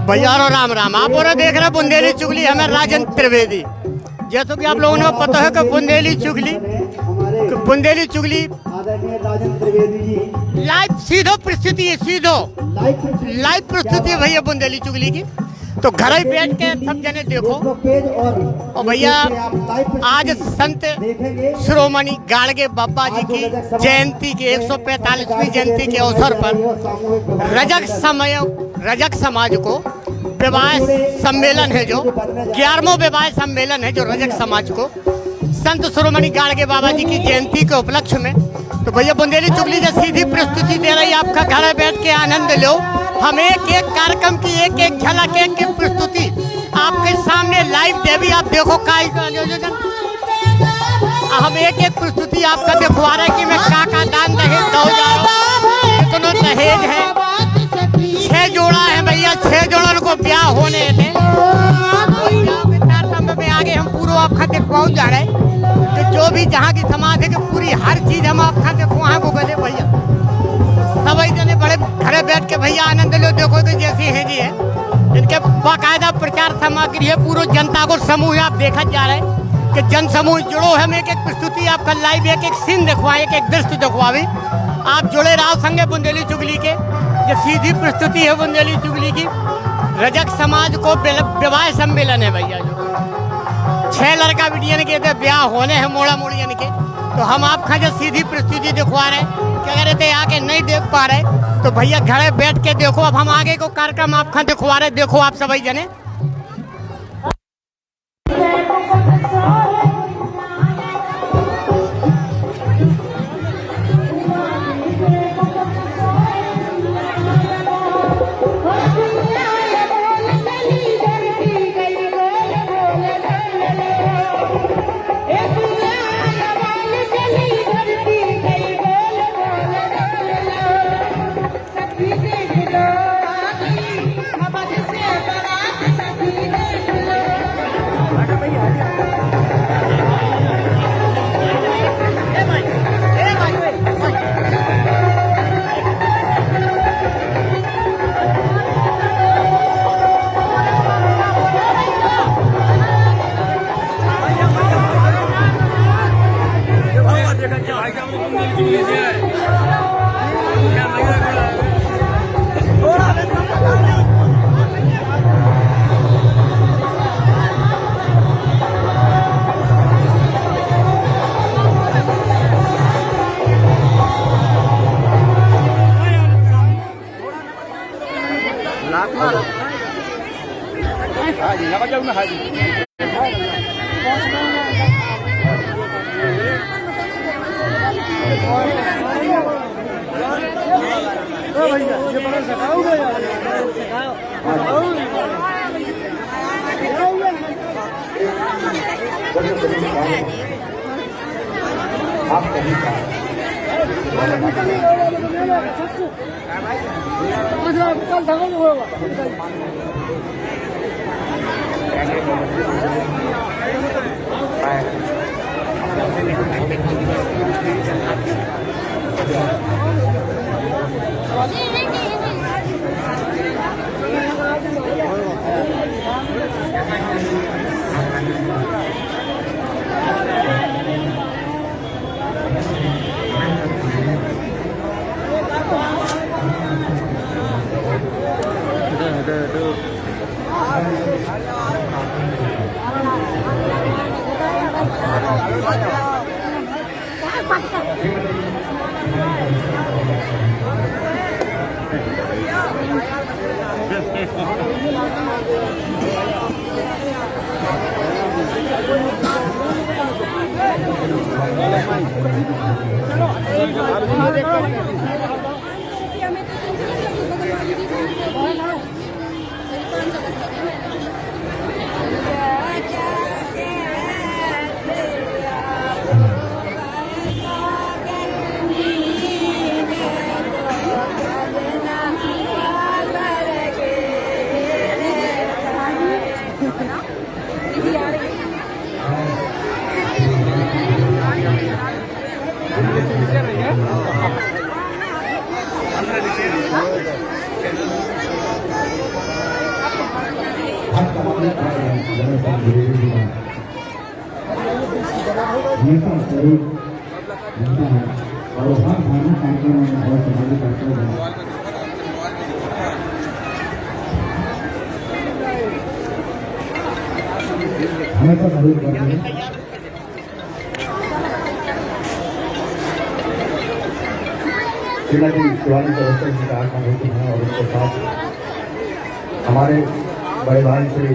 भैया राम राम। आप और देख रहे बुंदेली चुगली हमें राजेंद्र त्रिवेदी। जैसे कि आप लोगों ने पता है कि बुंदेली चुगली लाइव सीधो परिस्थिति है, सीधो लाइव परिस्थिति है भैया बुंदेली चुगली की। तो घर ही बैठ के सब जने देखो। और भैया आज संत शिरोमणि गाड़गे बाबा जी की जयंती की 145वीं जयंती के अवसर पर रजक समाज को विवाह सम्मेलन है, जो 11वां विवाह सम्मेलन है जो रजक समाज को संत शिरोमणि गाड़गे बाबा जी की जयंती के उपलक्ष्य में। तो भैया बुंदेली चुगली जो सीधी प्रस्तुति दे रही, आपका घर बैठ के आनंद लो। हम एक एक कार्यक्रम की एक एक झलक, एक एक प्रस्तुति आपके सामने लाइव देवी। आप देखो हम एक एक प्रस्तुति आपका दिखवा रहे कि मैं का दान दहेज दो जा रहा हूँ। कितना दहेज है, 6 जोड़ा है भैया, 6 जोड़ों को ब्याह होने थे। में आगे हम पूरा आप खाते पहुँच जा रहे हैं कि जो भी जहाँ की समाज है कि पूरी हर चीज हम आप खाते वहाँ को गए भैया। सभी जने बड़े घरे बैठ के भैया आनंद लो। देखो कि जैसी है जी है, इनके बाकायदा प्रचार सामग्री है, पूरा जनता को समूह है। आप देखा जा रहे हैं कि जन समूह जुड़ो। हम एक एक प्रस्तुति आपका लाइव एक एक सीन दिखवाए, एक एक दृश्य दिखवावी। आप जुड़े रहो संगे बुंदेली चुगली के। जो सीधी प्रस्तुति है बुंदेली चुगली की, रजक समाज को विवाह सम्मेलन है भैया। जो 6 लड़का बिटियन के ब्याह होने हैं मोड़ा मोड़ियन के। तो हम आपका जो सीधी प्रस्तुति दिखवा रहे हैं कि अगर इतने आगे नहीं देख पा रहे तो भैया घरे बैठ के देखो। अब हम आगे को कार्यक्रम आपका दिखवा रहे, देखो आप सभी जने। हमेशा जरूर मिलता है और हर धार्मिक कार्यक्रम में बहुत सम्मानित करते हैं। हमेशा जरूर करते हैं। जिला की शिवानी व्यवस्था की कार्यक्रम होती है और उसके साथ हमारे बड़े भाई श्री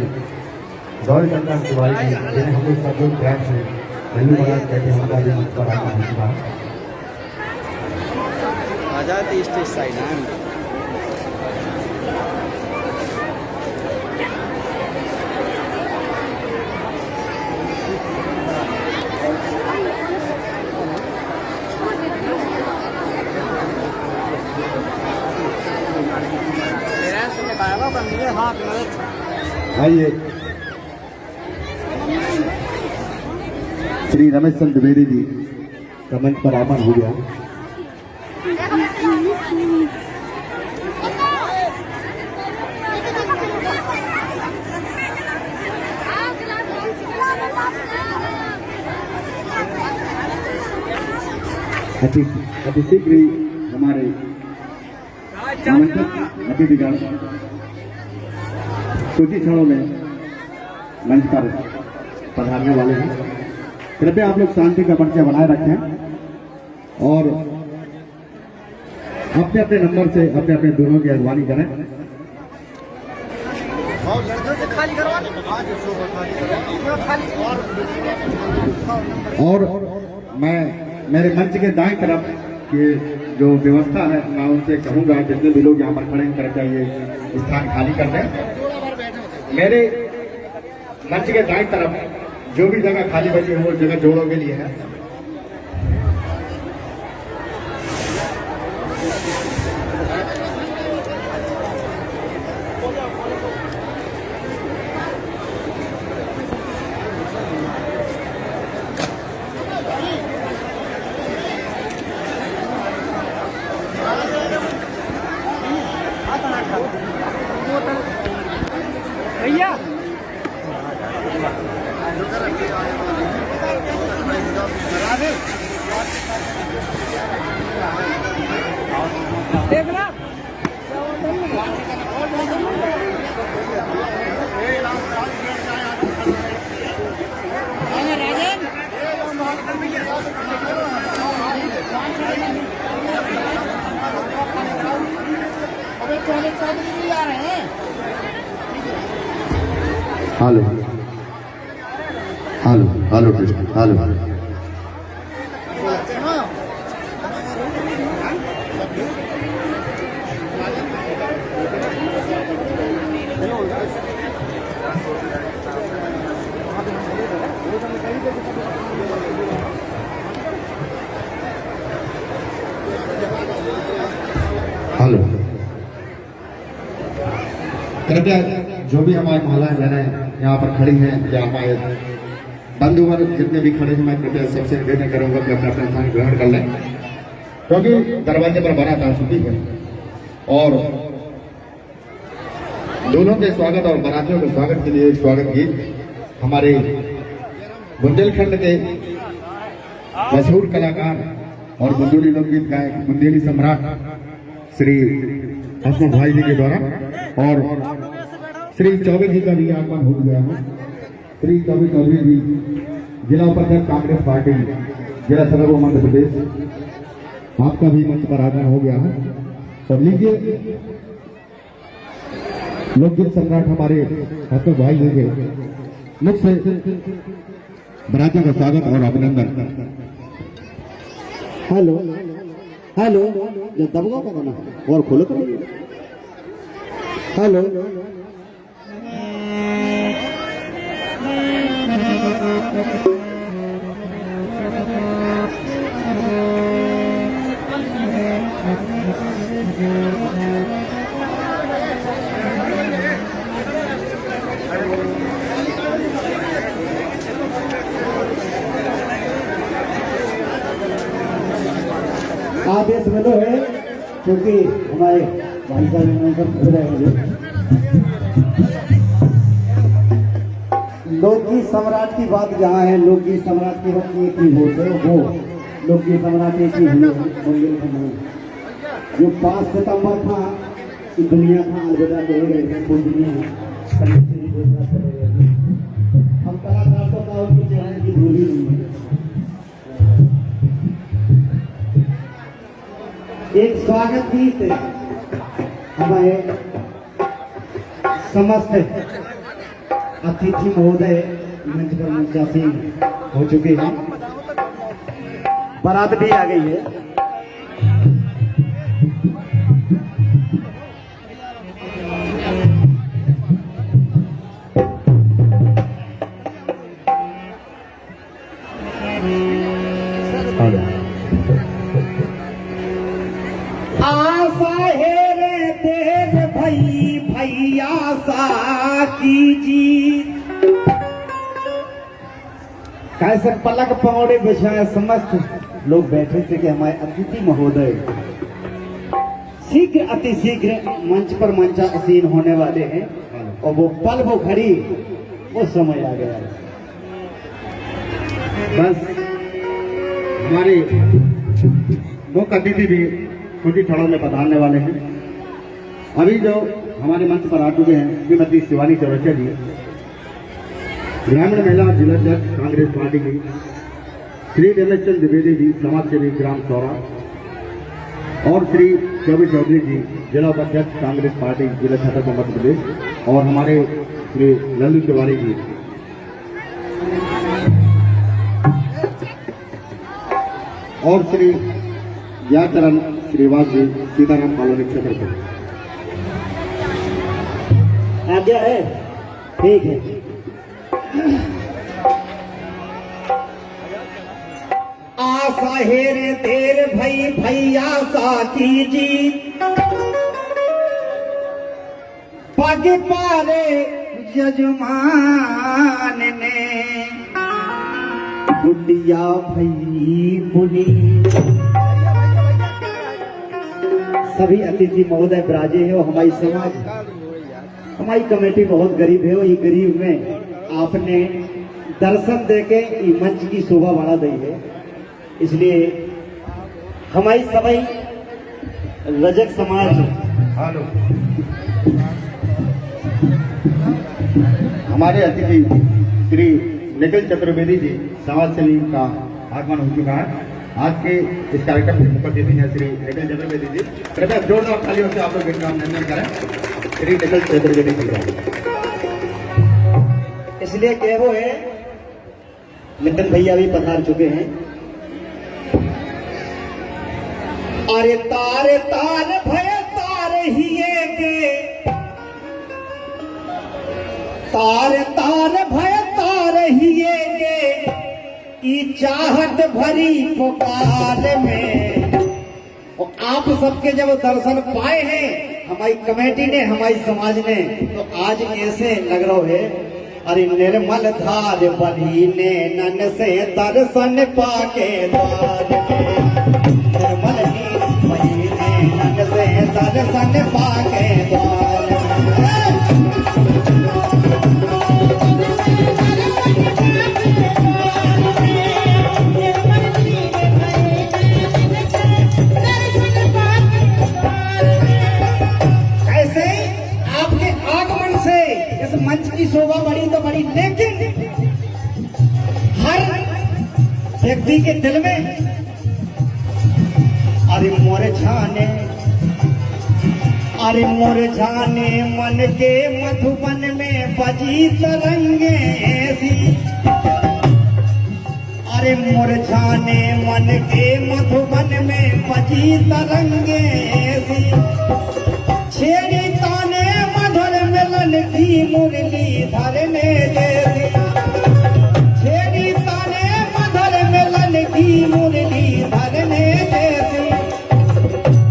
गौरी शंकर तिवारी जी जिन्हें हम लोग सब लोग प्यार से हिंदू महाराज कहते हैं, उनका भी पर आना हो चुका है। आजादी स्टेज साइड है। आइए श्री रमेश चंद्र द्विवेदी जी का मंच पर आगमन हो गया। अति शीघ्र ही हमारे अतिथिगण कुछ ही क्षणों में मंच पर पधारने वाले हैं। कृपया आप लोग शांति का परिचय बनाए रखें और अपने अपने नंबर से अपने अपने दोनों की अगवानी करें। और मैं मेरे मंच के दाएं तरफ की जो व्यवस्था है मैं उनसे कहूंगा जितने भी लोग यहाँ पर खड़े हैं कृपया ये स्थान खाली कर दें। मेरे मंच के दाएं तरफ जो भी जगह खाली बची है वो जगह जोड़ों के लिए है। भैया देखना hello hello hello Krishna hello hello कृपया जो भी हमारी महिलाएं बहनें यहाँ पर खड़ी हैं या हमारे बंधु वर्ग जितने भी खड़े हैं मैं कृपया सबसे निवेदन करूंगा कि अपना अपना स्थान ग्रहण कर लें क्योंकि दरवाजे पर बारात आ चुकी है और दोनों के स्वागत और बारातियों के स्वागत के लिए स्वागत गीत हमारे बुंदेलखंड के मशहूर कलाकार और बुंदेली लोकगीत गायक बुंदेली सम्राट श्री हसमुख भाई जी के द्वारा और श्री चौबे जी का भी आगमन हो गया है। श्री चौबे चौधरी जी जिला उपाध्यक्ष कांग्रेस पार्टी जिला सदर मध्य प्रदेश आपका भी मंच पर आगमन हो गया है। तो लीजिए लोकगीत सम्राट हमारे हसमुख भाई जी के मुख से बरातियों का स्वागत और अभिनंदन। हेलो हेलो ये दबगा का गाना और खोलो करो। हेलो आदेश मिलो है क्योंकि हमारे भाई साहब ने लोकगीत सम्राट की बात जहाँ है, लोकगीत सम्राट की बात एक ही होते वो लोकगीत सम्राट एक ही हुए बुंदेलखंड में। जो 5 सितंबर था कि दुनिया का अलविदा कह रहे थे, पूरी दुनिया हम कलाकार तो का उनकी चरण की धूली नहीं है। एक स्वागत गीत हमारे समस्त अतिथि महोदय मंच पर मंचासीन हो चुके हैं। बारात भी आ गई है। आशा है रे तेरे भैया सा कीजी कैसे पलक पौड़े बिछाए समस्त लोग बैठे थे कि हमारे अतिथि महोदय शीघ्र अति शीघ्र मंच पर मंचासीन होने वाले हैं और वो पल वो घड़ी वो समय आ गया। बस हमारे मुख्य अतिथि भी कुछ ही क्षणों में पधारने वाले हैं। अभी जो हमारे मंच पर आ चुके हैं श्रीमती शिवानी चौरसिया जी, ग्रामीण महिला जिलाध्यक्ष कांग्रेस पार्टी की, श्री रमेश चंद्र द्विवेदी जी समाज सेवी ग्राम सौरा, और श्री चौबे चौधरी जी जिला उपाध्यक्ष कांग्रेस पार्टी जिला छतरपुर मध्य प्रदेश, और हमारे श्री लल्लू तिवारी जी और श्री याचरण श्रीवास जी सीताराम कॉलोनी छतरपुर। आज्ञा है, ठीक है। आशा हेरे तेरे भैया साथी जी पग पारे यजमान ने गुडिया भई बुनी। सभी अतिथि महोदय विराजे हैं और हमारी समाज हमारी कमेटी बहुत गरीब है और ये गरीब में आपने दर्शन देके ये मंच की शोभा बढ़ा दी है, इसलिए हमारी सभी रजक समाज हमारे अतिथि श्री निखिल चतुर्वेदी जी समाज सेवी का आगमन हो चुका है। आज के इस कार्यक्रम के मुख्य अतिथि हैं श्री निखिल चतुर्वेदी जी। कृपया जोरदार तालियों से आप लोग इनका अभिनंदन करें। श्री निखिल चतुर्वेदी जी इसलिए कह वो है नितिन भैया भी पधार चुके हैं। अरे तारे तार भय तार हिए के तार तार भय तार हिए के ई चाहत भरी पुकार में। और आप सबके जब दर्शन पाए हैं हमारी कमेटी ने हमारी समाज ने, तो आज ऐसे लग रहा है अरे निर्मल धार बनी ने नन से दर्शन पाके द्वार में। निर्मल बनी ने नन से दर्शन पाके द्वार में। ऐसे आपके आगमन से इस मंच की शोभा बढ़ी तो बढ़ी, लेकिन हर व्यक्ति के दिल में अरे मोरे जाने मन के मधुबन में बजी तरंगे ऐसी। अरे मोरे जाने मन के मधुबन में बजी तरंगे ऐसी। छेड़ी ताने मधुर मिलन की मुरली धरने जैसी। छेड़ी ताने मधुर मिलन की मुरली धरने जैसी।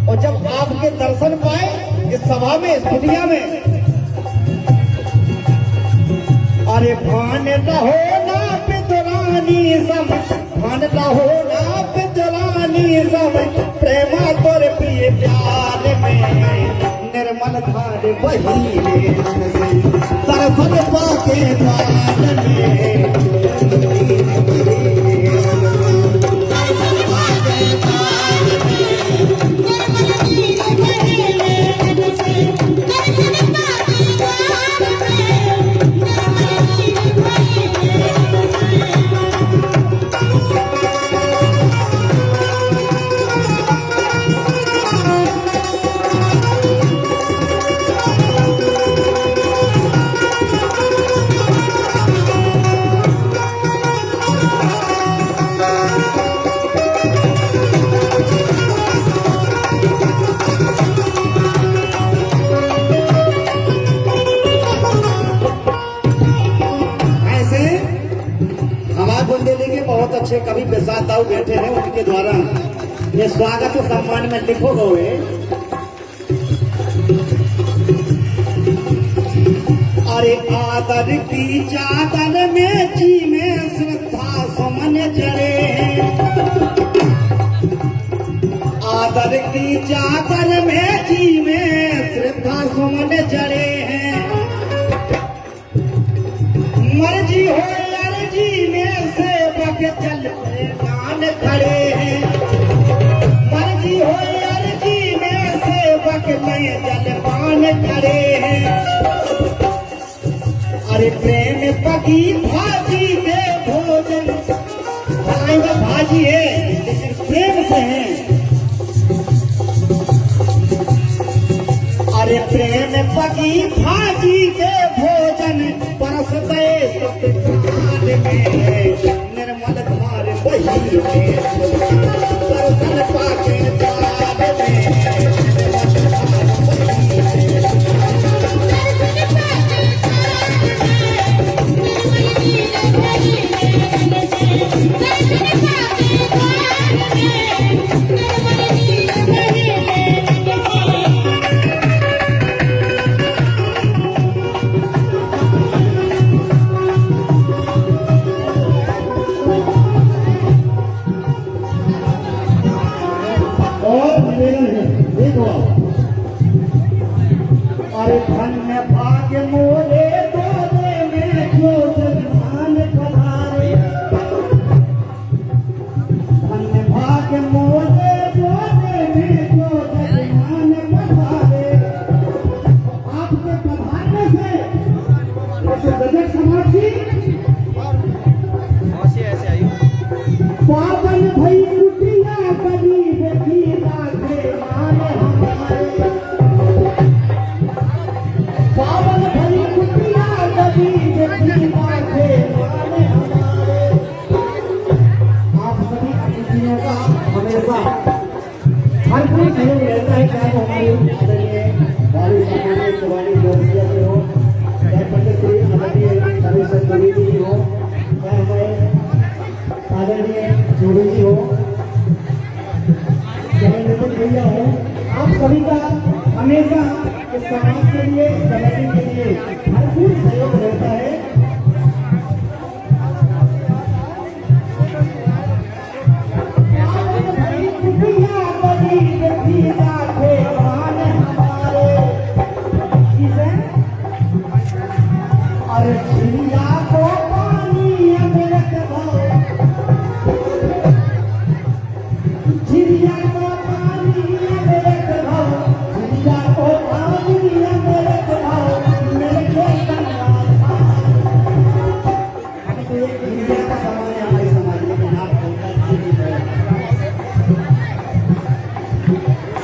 और जब आपके दर्शन पाए इस सभा में इस दुनिया में, अरे भान रहो ना पितरानी सब, भान रहो ना पितरानी सब, प्रेमा तोर प्रिय प्यार में। निर्मल धार बही दर्शन पाके द्वार में। पीछे कभी बेसात दाऊ बैठे हैं, उनके द्वारा ये स्वागत और सम्मान में लिखो गए। अरे आदर की चादर में जी में श्रद्धा सुमन जड़े हैं, आदर की चादर में जी में श्रद्धा सुमन जड़े हैं। मर्जी हो अर्जी में सेवक चल गान खड़े हैं, मर्जी हो अर्जी में सेवक में जलपान खड़े हैं। अरे प्रेम पकी भाजी के भोजन बनाएंगे, भाजी है लेकिन प्रेम से है। अरे प्रेम पकी भाजी के भोजन परसते सत्कार में, निर्मल धार बही में दर्शन पाके द्वार में, अरे धन्य भाग्य मोरे दोने में जो जजमान पधारे, धन्य भाग्य मोरे दोने में जो जजमान पधारे। आपके पधारने से गजब समाजी ऐसे आई पावन भई कुटिया कभी देखी लागे माने हमारे, पावन भई कुटिया कभी देखी लागे माने हमारे। आप सभी अतिथियों का हमेशा भरपूर सहयोग रहता है, चाहे वो हमारी आदरणीय वाली सामान्य शिवानी जोशिया जी हो, चाहे पंडित श्री आदरणीय रविशंकर द्विवेदी जी हो, चाहे हमारे आदरणीय जोड़ी जी हो, चाहे नितिन भैया हो। आप सभी का हमेशा इस समाज के लिए, कमेटी के लिए भरपूर सहयोग रहता है। अरे चिड़िया को पानी अमृत भाव, चिड़िया को पानी अमृत भाव, चिड़िया को पानी अमृत भाव, मेरे को हमें तो एक चिड़िया का समान है हमारे समाज में, आप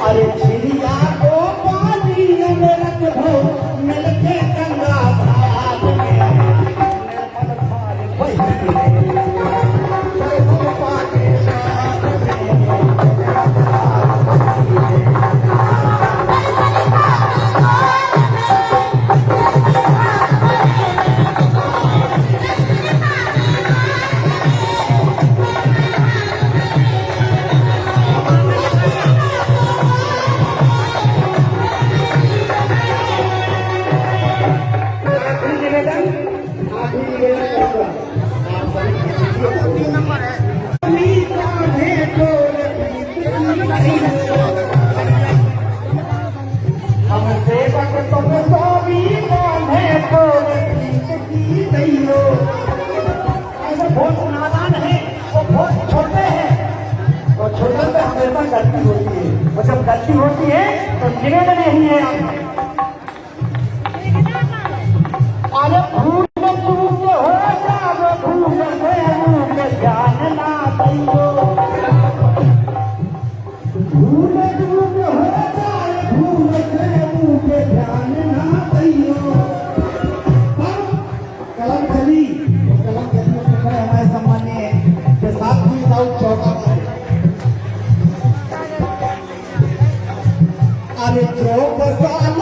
अरे चिड़िया को पानी अमृत भाव, मेरे के गंगा भाग में निर्मल भार बही में सब पाके साथ में। गलती होती है, और जब गलती होती है तो निवेदन यही है अरे भूल चूक हो जाओ, भूल से ध्यान ना दियो, भूल चूक हो जाए, भूल से ध्यान ना दियो। कलम चली हमारे सम्मान्य के साथ भी चौका। अरे चौक साल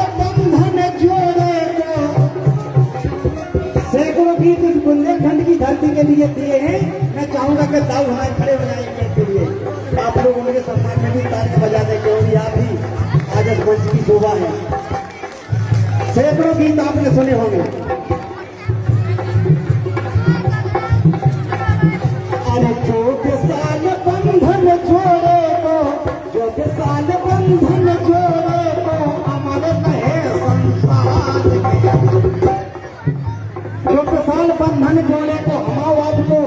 गीत इस बुंदेलखंड की धरती के लिए दिए हैं। मैं चाहूंगा कि दाऊ हमारे खड़े हो जाए गीत के लिए। आप लोग उनके सम्मान में भी तालियां बजा दें क्योंकि आप ही आज इस मंच की शोभा है। सैकड़ों गीत आपने सुने होंगे। अरे जो साल बंधन छोड़े को, जो साल बंधन छोड़े को अमर रहे संसार में। जो साल बंधन जोड़े को हमाओ आपको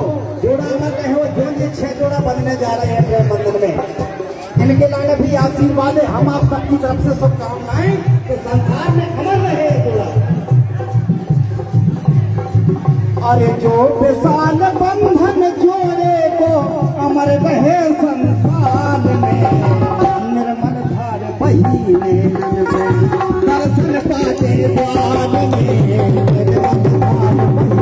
जोड़ा अमर रहे हो। जो ये 6 जोड़ा बनने जा रहे हैं प्रेम बंधन में, इनके लाने भी आशीर्वाद है। हम आप सबकी तरफ से शुभकामनाएं कि संसार में अमर रहे जोड़ा। अरे जो साल बंधन जोड़े को अमर रहे संसार में। निर्मल धार बही नैनन में दर्शन पाते द्वार में। निर्मल धार बही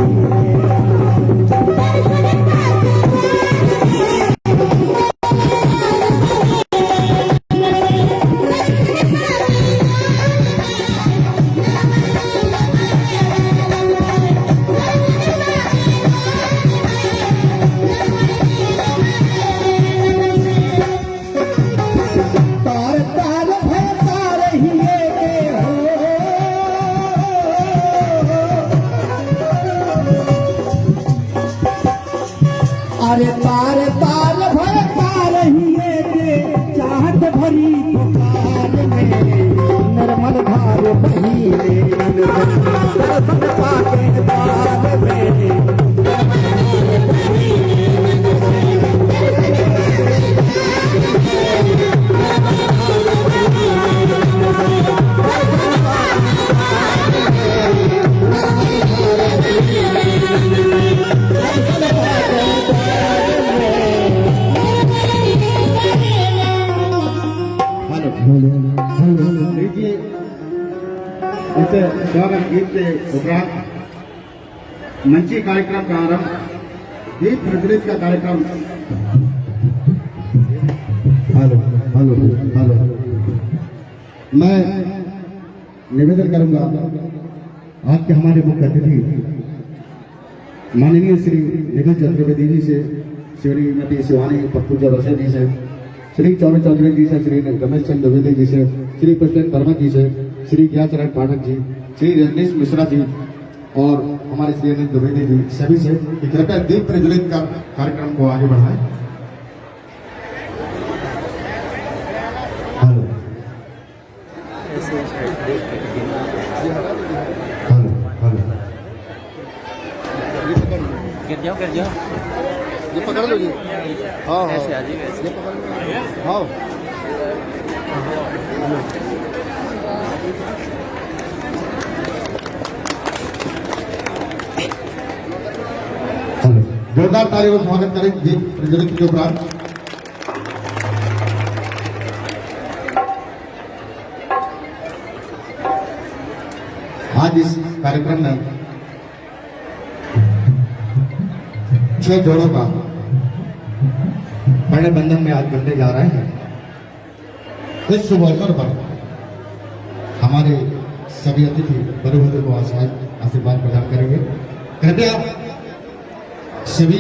अरे तार तार भर तार हिए के चाहत भरी पुकार में। निर्मल धार बही नैनन में दर्शन पाके द्वार में। देखिए इस स्वागत गीत के उपरांत मंची कार्यक्रम का आरंभ, दीप प्रज्वलित का कार्यक्रम। हेलो हेलो हेलो, मैं निवेदन करूंगा आपके हमारे मुख्य अतिथि माननीय श्री निखिल चतुर्वेदी जी से, श्रीमती शिवानी पप्पूजा रसे जी से, श्री चौबे चौधरी जी से, श्री रमेश चंद्र द्विवेदी जी से, श्री पुष्पेंद्र वर्मा जी से, श्री ज्ञाचरण पाठक जी, श्री रजनीश मिश्रा जी और हमारे श्री अनिल द्विवेदी जी, सभी से कि कृपया दीप प्रज्वलित का कार्यक्रम को आगे बढ़ाएं। हेलो हेलो हेलो, गिर जाओ ये पकड़ लो जी। हाँ ऐसे आ जाइए, ऐसे। ये पकड़ लो। हाँ जोरदार तालियों का स्वागत करें दीप प्रज्वलित के उपरांत। आज इस कार्यक्रम में 6 जोड़ों का बड़े बंधन में आज बनने जा रहे हैं। इस शुभ अवसर पर हमारे सभी अतिथि बड़े बड़े को आशीर्वाद प्रदान करेंगे। कृपया सभी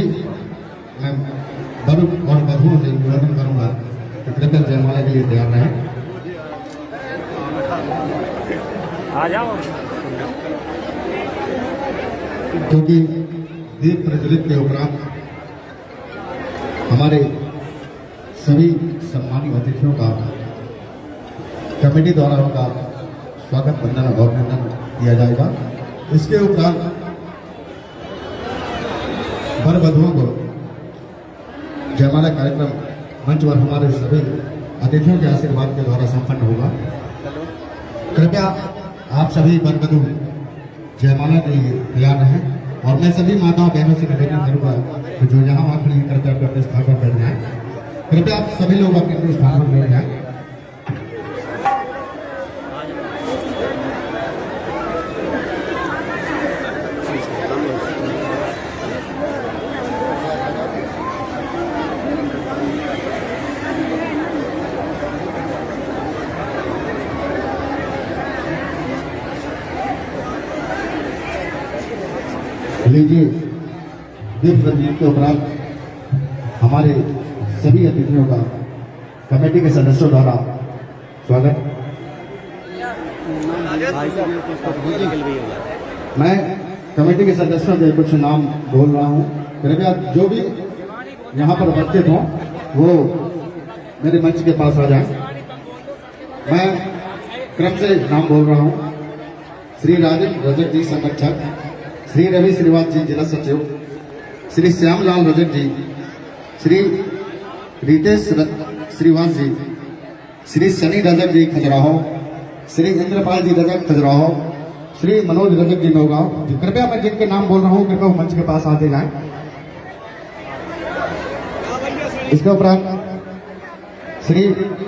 मैं वर और वधुओं से निवेदन करूंगा कि कृपया जयमाला के लिए तैयार रहें। आ जाओ। क्योंकि दीप प्रज्वलित के उपरांत हमारे सभी सम्मानित अतिथियों का कमेटी द्वारा उनका स्वागत वंदन और अभिनंदन किया जाएगा। इसके उपरांत वर वधुओं को जयमाला कार्यक्रम मंच पर हमारे सभी अतिथियों के आशीर्वाद के द्वारा संपन्न होगा। कृपया आप सभी वर वधु जयमाला के लिए तैयार रहें और मैं सभी माताओं बहनों से निवेदन करूंगा कि जो यहाँ वहाँ खड़ी करके अपने स्थान पर बैठ जाए। कृपया आप सभी लोग अपने स्थान पर बैठ जाए। लीजिए दीप प्रदीप के उपरांत हमारे सभी अतिथियों का कमेटी के सदस्यों द्वारा स्वागत। मैं कमेटी के सदस्यों के कुछ नाम बोल रहा हूँ, कृपया जो भी यहाँ पर उपस्थित हों वो मेरे मंच के पास आ जाएं। मैं क्रम से नाम बोल रहा हूँ। श्री राजेंद्र रजक जी संरक्षक, श्री रवि श्रीवास जी जिला सचिव, श्री श्यामलाल रजक जी, श्री रितेश श्रीवास जी, श्री सनी रजक जी खजुराहो, श्री इंद्रपाल जी रजक खजुराहो, श्री मनोज रजक जी नौगांव। कृपया मैं जिनके नाम बोल रहा हूँ कृपया वो मंच के पास आते जाएं। इसके उपरांत श्री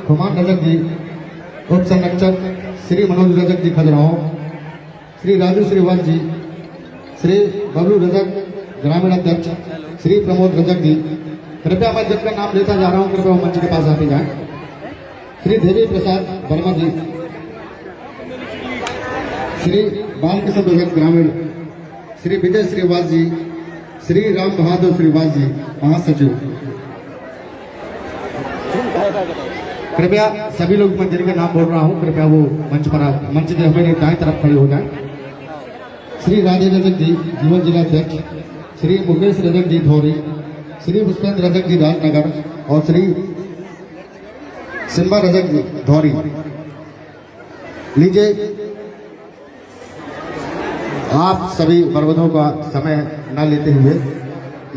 कुमार रजक जी उप संरक्षक, श्री मनोज रजक जी खजुराहो, श्री राजू श्रीवास जी, श्री बबलू रजक ग्रामीण अध्यक्ष, श्री प्रमोद रजक जी। कृपया मैं जिनका नाम लेता जा रहा हूँ कृपया वो मंच के पास आते जाएं। श्री देवी प्रसाद वर्मा जी, श्री बालकृष्ण रजक ग्रामीण, श्री विजय श्रीवास जी, श्री राम बहादुर श्रीवास जी महासचिव। कृपया सभी लोग मैं जिनके नाम बोल रहा हूँ कृपया वो मंच के हमारे दाएं तरफ खड़े हो जाएं। श्री राजेश रजक जी जीवन जिला अध्यक्ष, श्री मुकेश रजक जी धौरी, श्री पुष्पेंद्र रजक जी राजनगर और श्री सिम्बा रजक जी धौरी। लीजिए आप सभी मर्वदों का समय न लेते हुए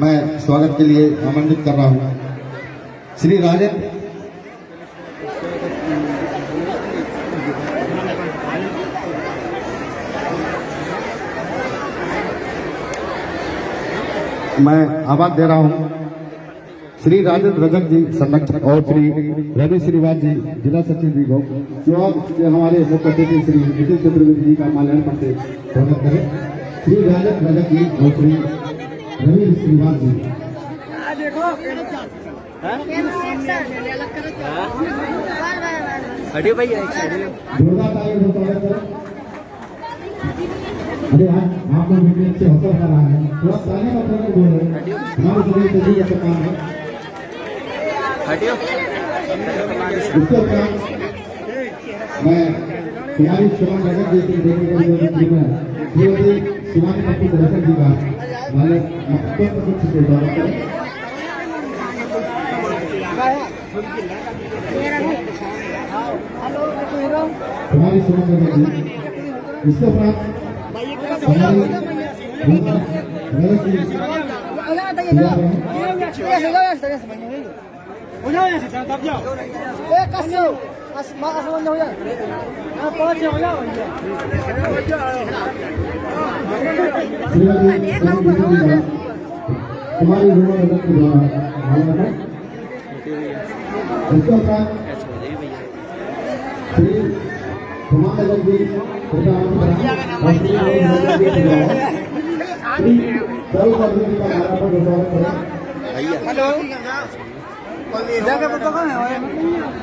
मैं स्वागत के लिए आमंत्रित कर रहा हूँ। श्री राजेंद्र मैं आवाज दे रहा हूं श्री राजेंद्र रजक जी संरक्षक और श्री रवि श्रीवास जी जिला सचिव जी को जो हमारे मुख्य अतिथि श्री नितिन चतुर्वेदी जी का माल्यार्पण से स्वागत करें। श्री राजेंद्र रजक जी और श्री रवि श्रीवास जी। हटियो भैया अरे आप लोग मीटिंग अच्छे होकर आ रहा है, थोड़ा ताने का प्रयोग बोल रहे हैं, हमारे शरीर के लिए काम है। हटियो। इसके उपरांत मैं कुमारी शिवानी रजक जी से देखने के लिए श्रीमती शिवानी कपूर रजक जी का वाले अत्यंत कुछ से स्वागत करें। कुमारी शिवानी रजक जी। इसके उपरांत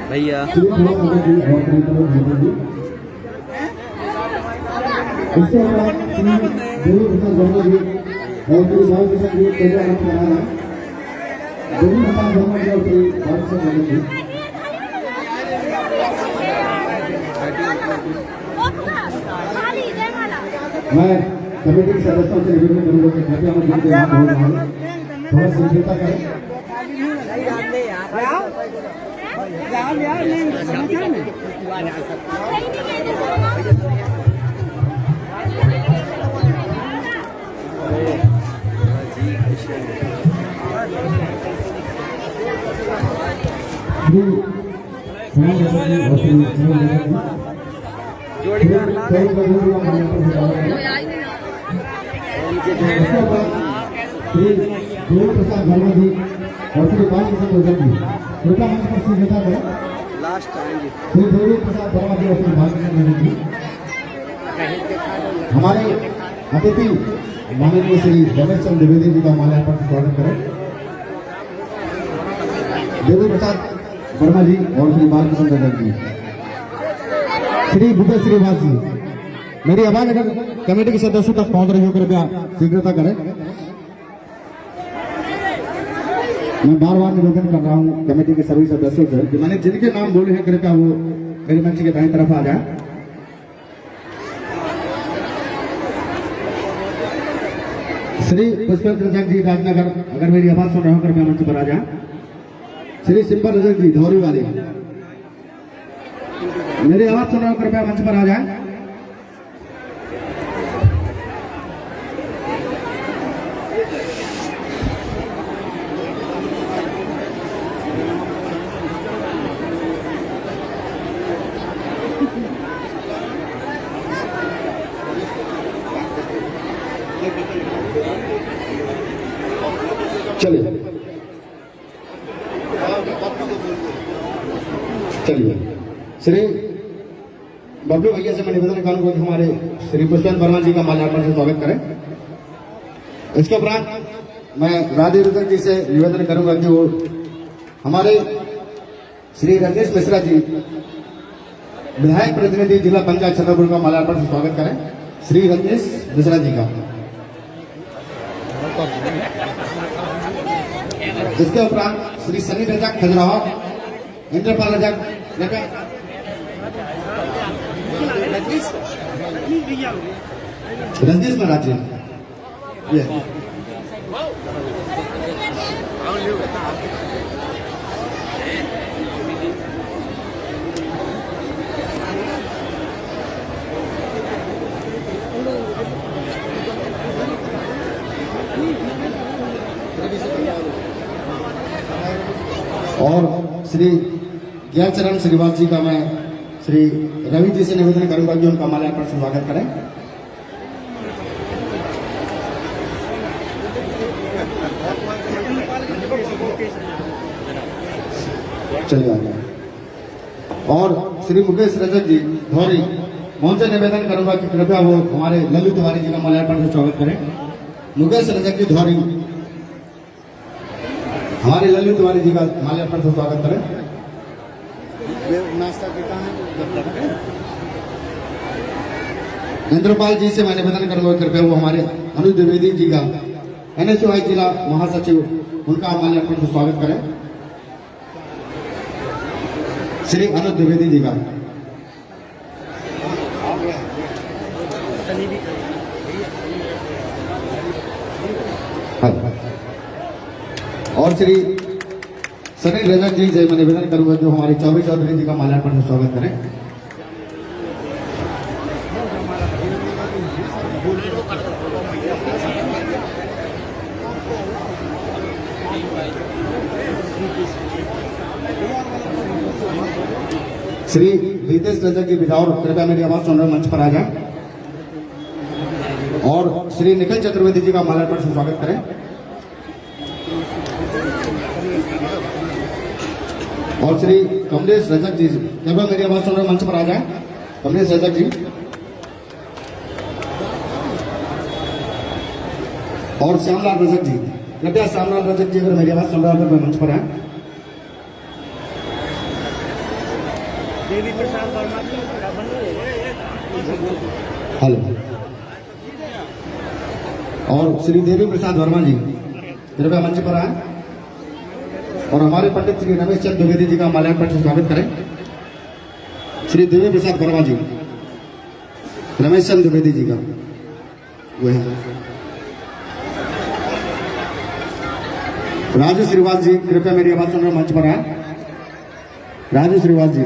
भैया मैं कमेटी के सदस्यों से निवेदन करूंगा कि कृपया हम जिनके नाम बोल रहे हैं थोड़ा समझौता करें। श्री देवी प्रसाद वर्मा जी और श्री बालकृष्ण रजक जी कृपया मंच पर समझौता करें। लास्ट आएंगे श्री देवी प्रसाद वर्मा जी और श्री बालकृष्ण रजक जी। हमारे अतिथि माननीय श्री रमेश चंद्र द्विवेदी जी का माल्यार्पण से स्वागत करें। देवी प्रसाद वर्मा जी और श्री बालकृष्ण रजक जी, श्री विजय श्रीवास जी। मेरी आवाज अगर कमेटी के सदस्यों तक पहुंच रही हो कृपया शीघ्रता करें। मैं बार बार निवेदन कर रहा हूं कमेटी के सभी सदस्यों से कि मैंने जिनके नाम बोले हैं कृपया वो मेरे मंच के दाएं तरफ आ जाए। श्री पुष्पेंद्र रजक जी राजनगर, अगर मेरी आवाज सुन रहे हो कृपया मंच पर आ जाए। श्री सिंपल रजक जी धौरी वाले, मेरी आवाज सुन रहे हो कृपया मंच पर आ जाए। चलिए चलिए श्री बबलू भैया से मैं निवेदन करूंगा कि हमारे श्री पुष्पेंद्र वर्मा जी का माल्यार्पण से स्वागत करें। इसके उपरांत मैं राधे रुद्र जी से निवेदन करूंगा कि वो हमारे श्री रजनीश मिश्रा जी विधायक प्रतिनिधि जिला पंचायत छतरपुर का माल्यार्पण से स्वागत करें। श्री रजनीश मिश्रा जी का। इसके उपरांत श्री सनी रजक खजुराहो, इंद्रपाल रजक, रजनीश महाराज जी, और श्री ज्ञानचरण श्रीवास जी का मैं श्री रवि जी से निवेदन करूंगा कि उनका माल्यार्पण से स्वागत करें। चलिए आगे। और श्री मुकेश रजक जी धौरी, मैं उनसे निवेदन करूंगा कि कृपया वो हमारे लल्लू तिवारी जी का माल्यार्पण से स्वागत करें। मुकेश रजक जी धौरी, हमारे लल्लू तिवारी जी का माल्यार्पण से स्वागत करें। इंद्रपाल जी से मैं निवेदन करूंगा कृपया वो हमारे अनुज द्विवेदी जी का NSUI जिला महासचिव, उनका माल्यार्पण से स्वागत करें। श्री अनुज द्विवेदी जी का। और श्री सनी रजक जी से मैं निवेदन करूंगा जो हमारे चौबे चौधरी जी का माल्यार्पण से स्वागत करें। श्री रितेश रजक जी बिजौर, कृपया मेरी आवाज सुन रहे मंच पर आ जाए। और श्री निखिल चतुर्वेदी जी का माल्यार्पण से स्वागत करें। और श्री कमलेश रजक जी, कृपया मेरी आवाज सुन रहे मंच पर आ जाए। कमलेश रजक जी। और श्यामलाल रजक जी, कृपया श्यामलाल रजक जी अगर मेरी आवाज सुन रहे हैं तो मंच पर आए। हेलो। और श्री देवी प्रसाद वर्मा जी, कृपया मंच पर आए। और हमारे पंडित श्री रमेश चंद्र द्विवेदी जी का माल्यार्पण से स्वागत करें। श्री देवी प्रसाद वर्मा जी, रमेश चंद्र द्विवेदी जी का वो है। राजू श्रीवास जी, कृपया मेरी आवाज सुन रहे मंच पर आए। राजू श्रीवास जी।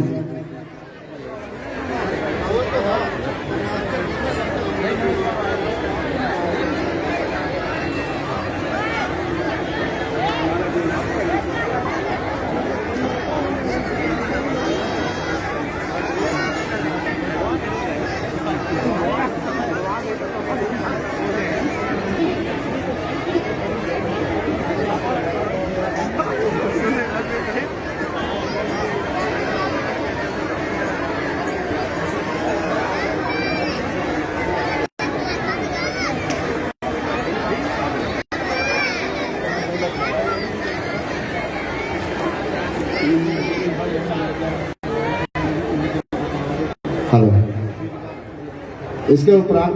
इसके उपरांत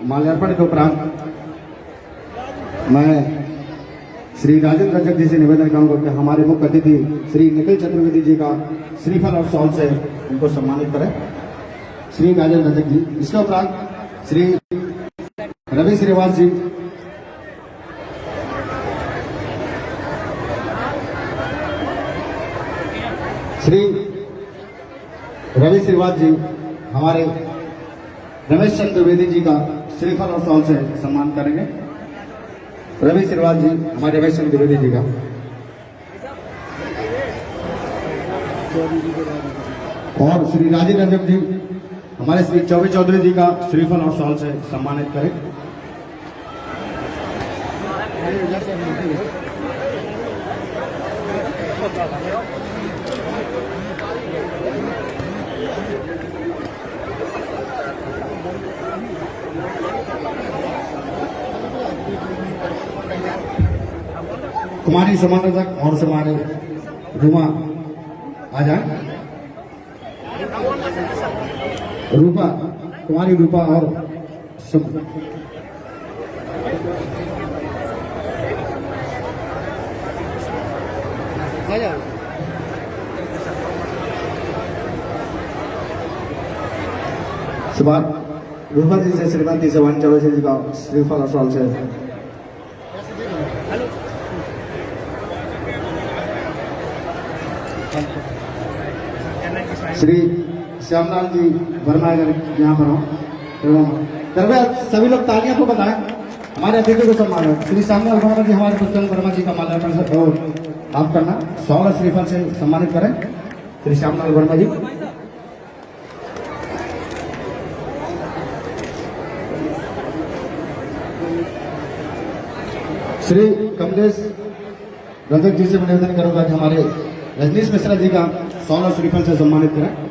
माल्यार्पण के उपरांत मैं श्री राजेंद्र रजक जी से निवेदन करूंगा कि हमारे मुख्य अतिथि श्री निखिल चतुर्वेदी जी का श्रीफल और शॉल से उनको सम्मानित करें। श्री राजेंद्र रजक जी। इसके उपरांत श्री रवि श्रीवास जी, श्री रवि श्रीवास जी हमारे रमेश चंद्र द्विवेदी जी का श्रीफल और शॉल से सम्मान करेंगे। रवि श्रीवास जी हमारे रमेश चंद्र द्विवेदी जी का। और श्री राजीव रंजन जी हमारे श्री चौबे चौधरी जी का श्रीफल और शॉल से सम्मानित करें। कुमारी सुमन रजक और हमारे रूमा आ जाए। रूपा, कुमारी रूपा और सुबह रूपा जी से श्रीमती शिवानी चौधरी जी का श्रीफल और शॉल से। श्री श्यामलाल जी वर्मा अगर यहाँ पर हो तो कृपया सभी लोग तालियां को बताएं, हमारे अतिथि को सम्मान है। श्री श्यामलाल वर्मा जी हमारे पुष्पेंद्र वर्मा जी का माल्यार्पण से और आप करना शॉल और श्रीफल से सम्मानित करें। श्री श्यामलाल वर्मा जी। श्री कमलेश रजक जी से मैं निवेदन करूंगा कि हमारे रजनीश मिश्रा जी का शॉल और श्रीफल से सम्मानित करें।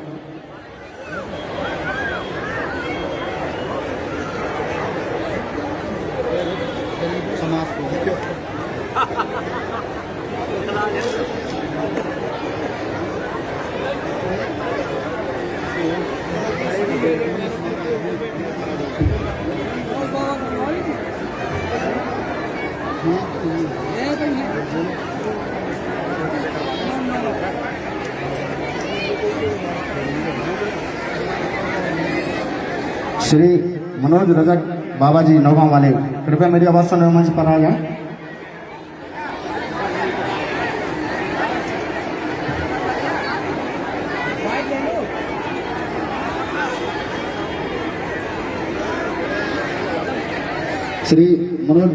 श्री मनोज रजक बाबा जी नौगांव वाले कृपया मेरी आवाज सुनने मंच पर आ जाए। श्री मनोज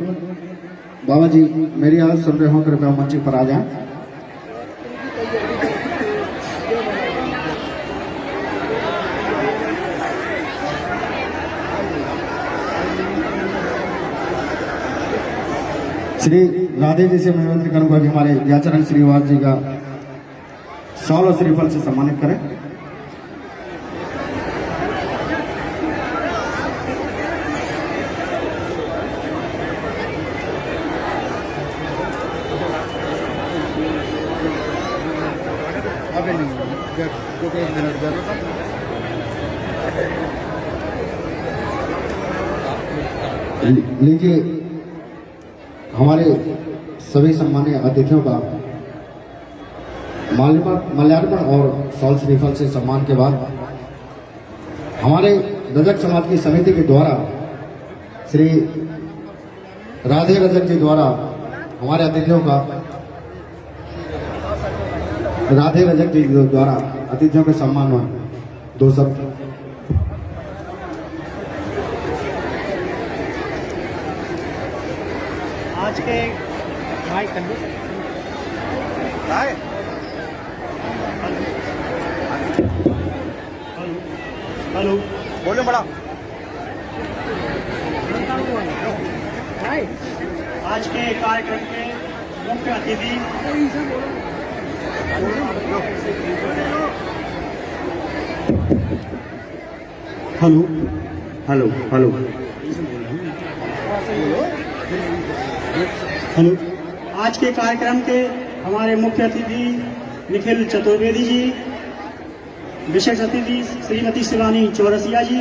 बाबा जी मेरी आवाज सुन रहे हो, कृपया मंच पर आ जाए। श्री राधे जी से मैं निवेदन करूंगा कि हमारे व्याचरण श्रीवास जी का शॉल और श्रीफल से सम्मानित करें। लीजिए हमारे सभी सम्मानीय अतिथियों का माल्यार्पण और शॉल श्रीफल से सम्मान के बाद हमारे रजक समाज की समिति के द्वारा श्री राधे रजक जी द्वारा हमारे अतिथियों का राधे रजक जी द्वारा अतिथियों के सम्मान में दो शब्द। आज के माइक हेलो बोलो बड़ा। आज के कार्यक्रम के मुख्य अतिथि हेलो हेलो हेलो हेलो। आज के कार्यक्रम के हमारे मुख्य अतिथि निखिल चतुर्वेदी जी, विशेष अतिथि श्रीमती शिवानी चौरसिया जी,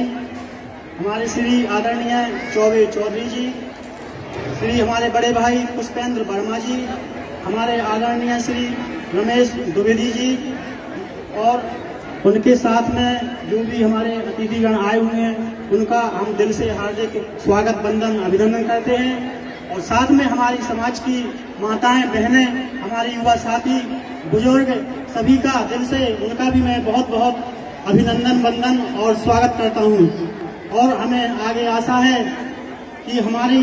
हमारे श्री आदरणीय चौबे चौधरी जी, श्री हमारे बड़े भाई पुष्पेंद्र वर्मा जी, हमारे आदरणीय श्री रमेश द्विवेदी जी और उनके साथ में जो भी हमारे अतिथिगण आए हुए हैं उनका हम दिल से हार्दिक स्वागत वंदन अभिनंदन करते हैं। और साथ में हमारी समाज की माताएं बहनें, हमारे युवा साथी बुजुर्ग सभी का दिल से उनका भी मैं बहुत बहुत अभिनंदन वंदन और स्वागत करता हूं। और हमें आगे आशा है कि हमारी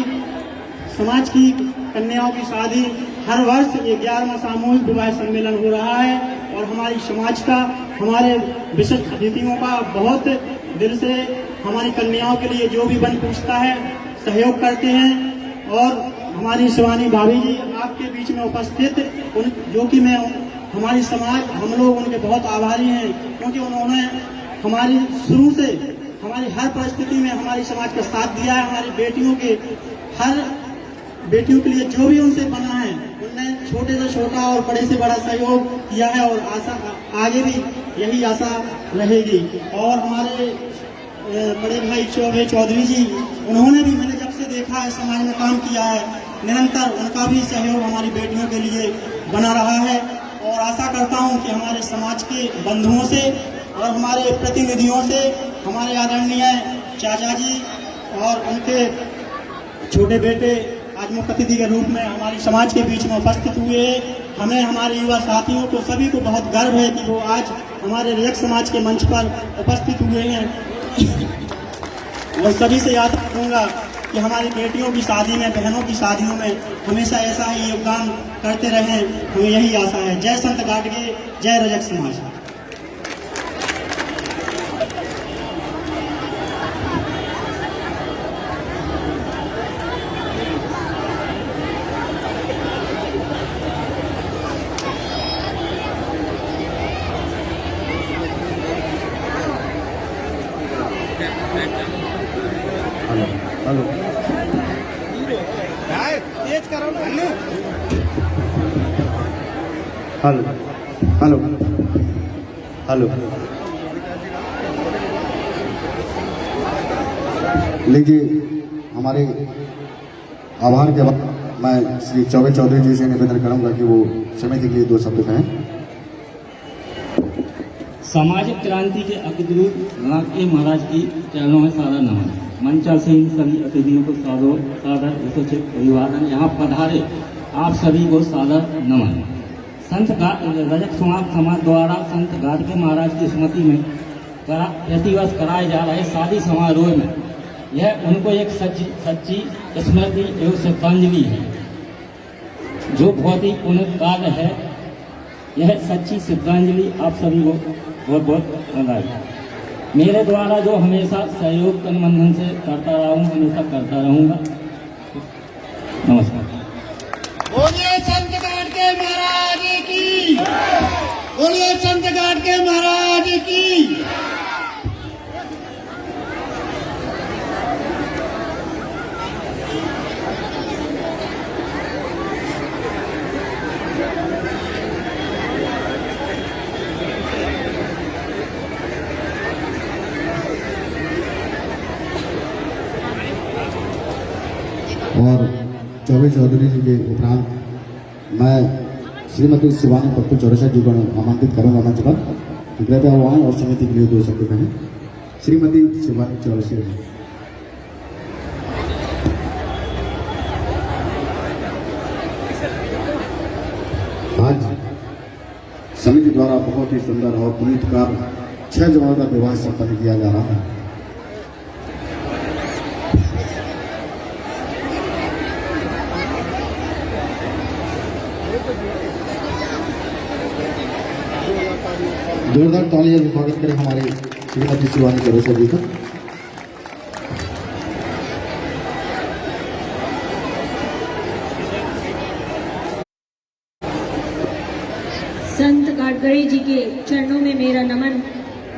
समाज की कन्याओं की शादी हर वर्ष 11वां सामूहिक विवाह सम्मेलन हो रहा है और हमारी समाज का, हमारे विशिष्ट अतिथियों का बहुत दिल से हमारी कन्याओं के लिए जो भी बन पूछता है सहयोग करते हैं। और हमारी शिवानी भाभी जी आपके बीच में उपस्थित जो कि मैं हमारी समाज, हम लोग उनके बहुत आभारी हैं, क्योंकि उन्होंने हमारी शुरू से हमारी हर परिस्थिति में हमारी समाज का साथ दिया है। हमारी बेटियों के हर बेटियों के लिए जो भी उनसे बना है उनने छोटे से छोटा और बड़े से बड़ा सहयोग किया है और आशा आगे भी यही आशा रहेगी। और हमारे बड़े भाई चौबे चौधरी जी, उन्होंने भी, मैंने जब से देखा है समाज में काम किया है, निरंतर उनका भी सहयोग हमारी बेटियों के लिए बना रहा है। और आशा करता हूं कि हमारे समाज के बंधुओं से और हमारे प्रतिनिधियों से, हमारे आदरणीय चाचा जी और उनके छोटे बेटे आज मुख्य अतिथि के रूप में हमारी समाज के बीच में उपस्थित हुए हैं। हमें, हमारे युवा साथियों को सभी को बहुत गर्व है कि वो आज हमारे रजक समाज के मंच पर उपस्थित हुए हैं। और सभी से याद रखूंगा कि हमारी बेटियों की शादी में, बहनों की शादियों में हमेशा ऐसा ही योगदान करते रहें, हमें यही आशा है। जय संत गाडगे, जय रजक समाज। हेलो तेज करो ना। हेलो हेलो हेलो लीजिए, हमारे आभार के बाद मैं श्री चौबे चौधरी जी से निवेदन करूंगा कि वो समिति के लिए 2 शब्द कहें। सामाजिक क्रांति के अग्रदूत राष्ट्रीय महाराज की चरणों में सादर नमन। मंचा से इन सभी अतिथियों को सादर यथोचित अभिवादन। यहाँ पधारे आप सभी को सादर नमन। संत रजक समाज द्वारा संत गाडगे महाराज की स्मृति में प्रतिवर्ष कराए जा रहे शादी समारोह में यह उनको एक सच्ची स्मृति एवं श्रद्धांजलि है, जो बहुत ही उन्नत कार्य है। यह सच्ची श्रद्धांजलि आप सभी को बहुत बहुत बधाई। मेरे द्वारा जो हमेशा सहयोग तन बंधन से करता रहा हूँ, हमेशा करता रहूँगा। नमस्कार। बोलिए संत गाडगे महाराज की, बोलिए संत गाडगे महाराज की। और चौबे चौधरी जी के उपरांत मैं श्रीमती शिवानी पप्पू चौरसिया जी को आमंत्रित करूंगा मंच पर, कृपया वो आए और समिति के लिए 2 शब्द कहें। श्रीमती शिवानी चौरसिया जी। आज समिति द्वारा बहुत ही सुंदर और पुनीत कार्य 6 जवानों का विवाह संपन्न किया जा रहा है। जोरदार तालियों से स्वागत करें हमारे श्रीमती शिवानी चौरसिया जी का। संत गाडगे जी के चरणों में मेरा नमन।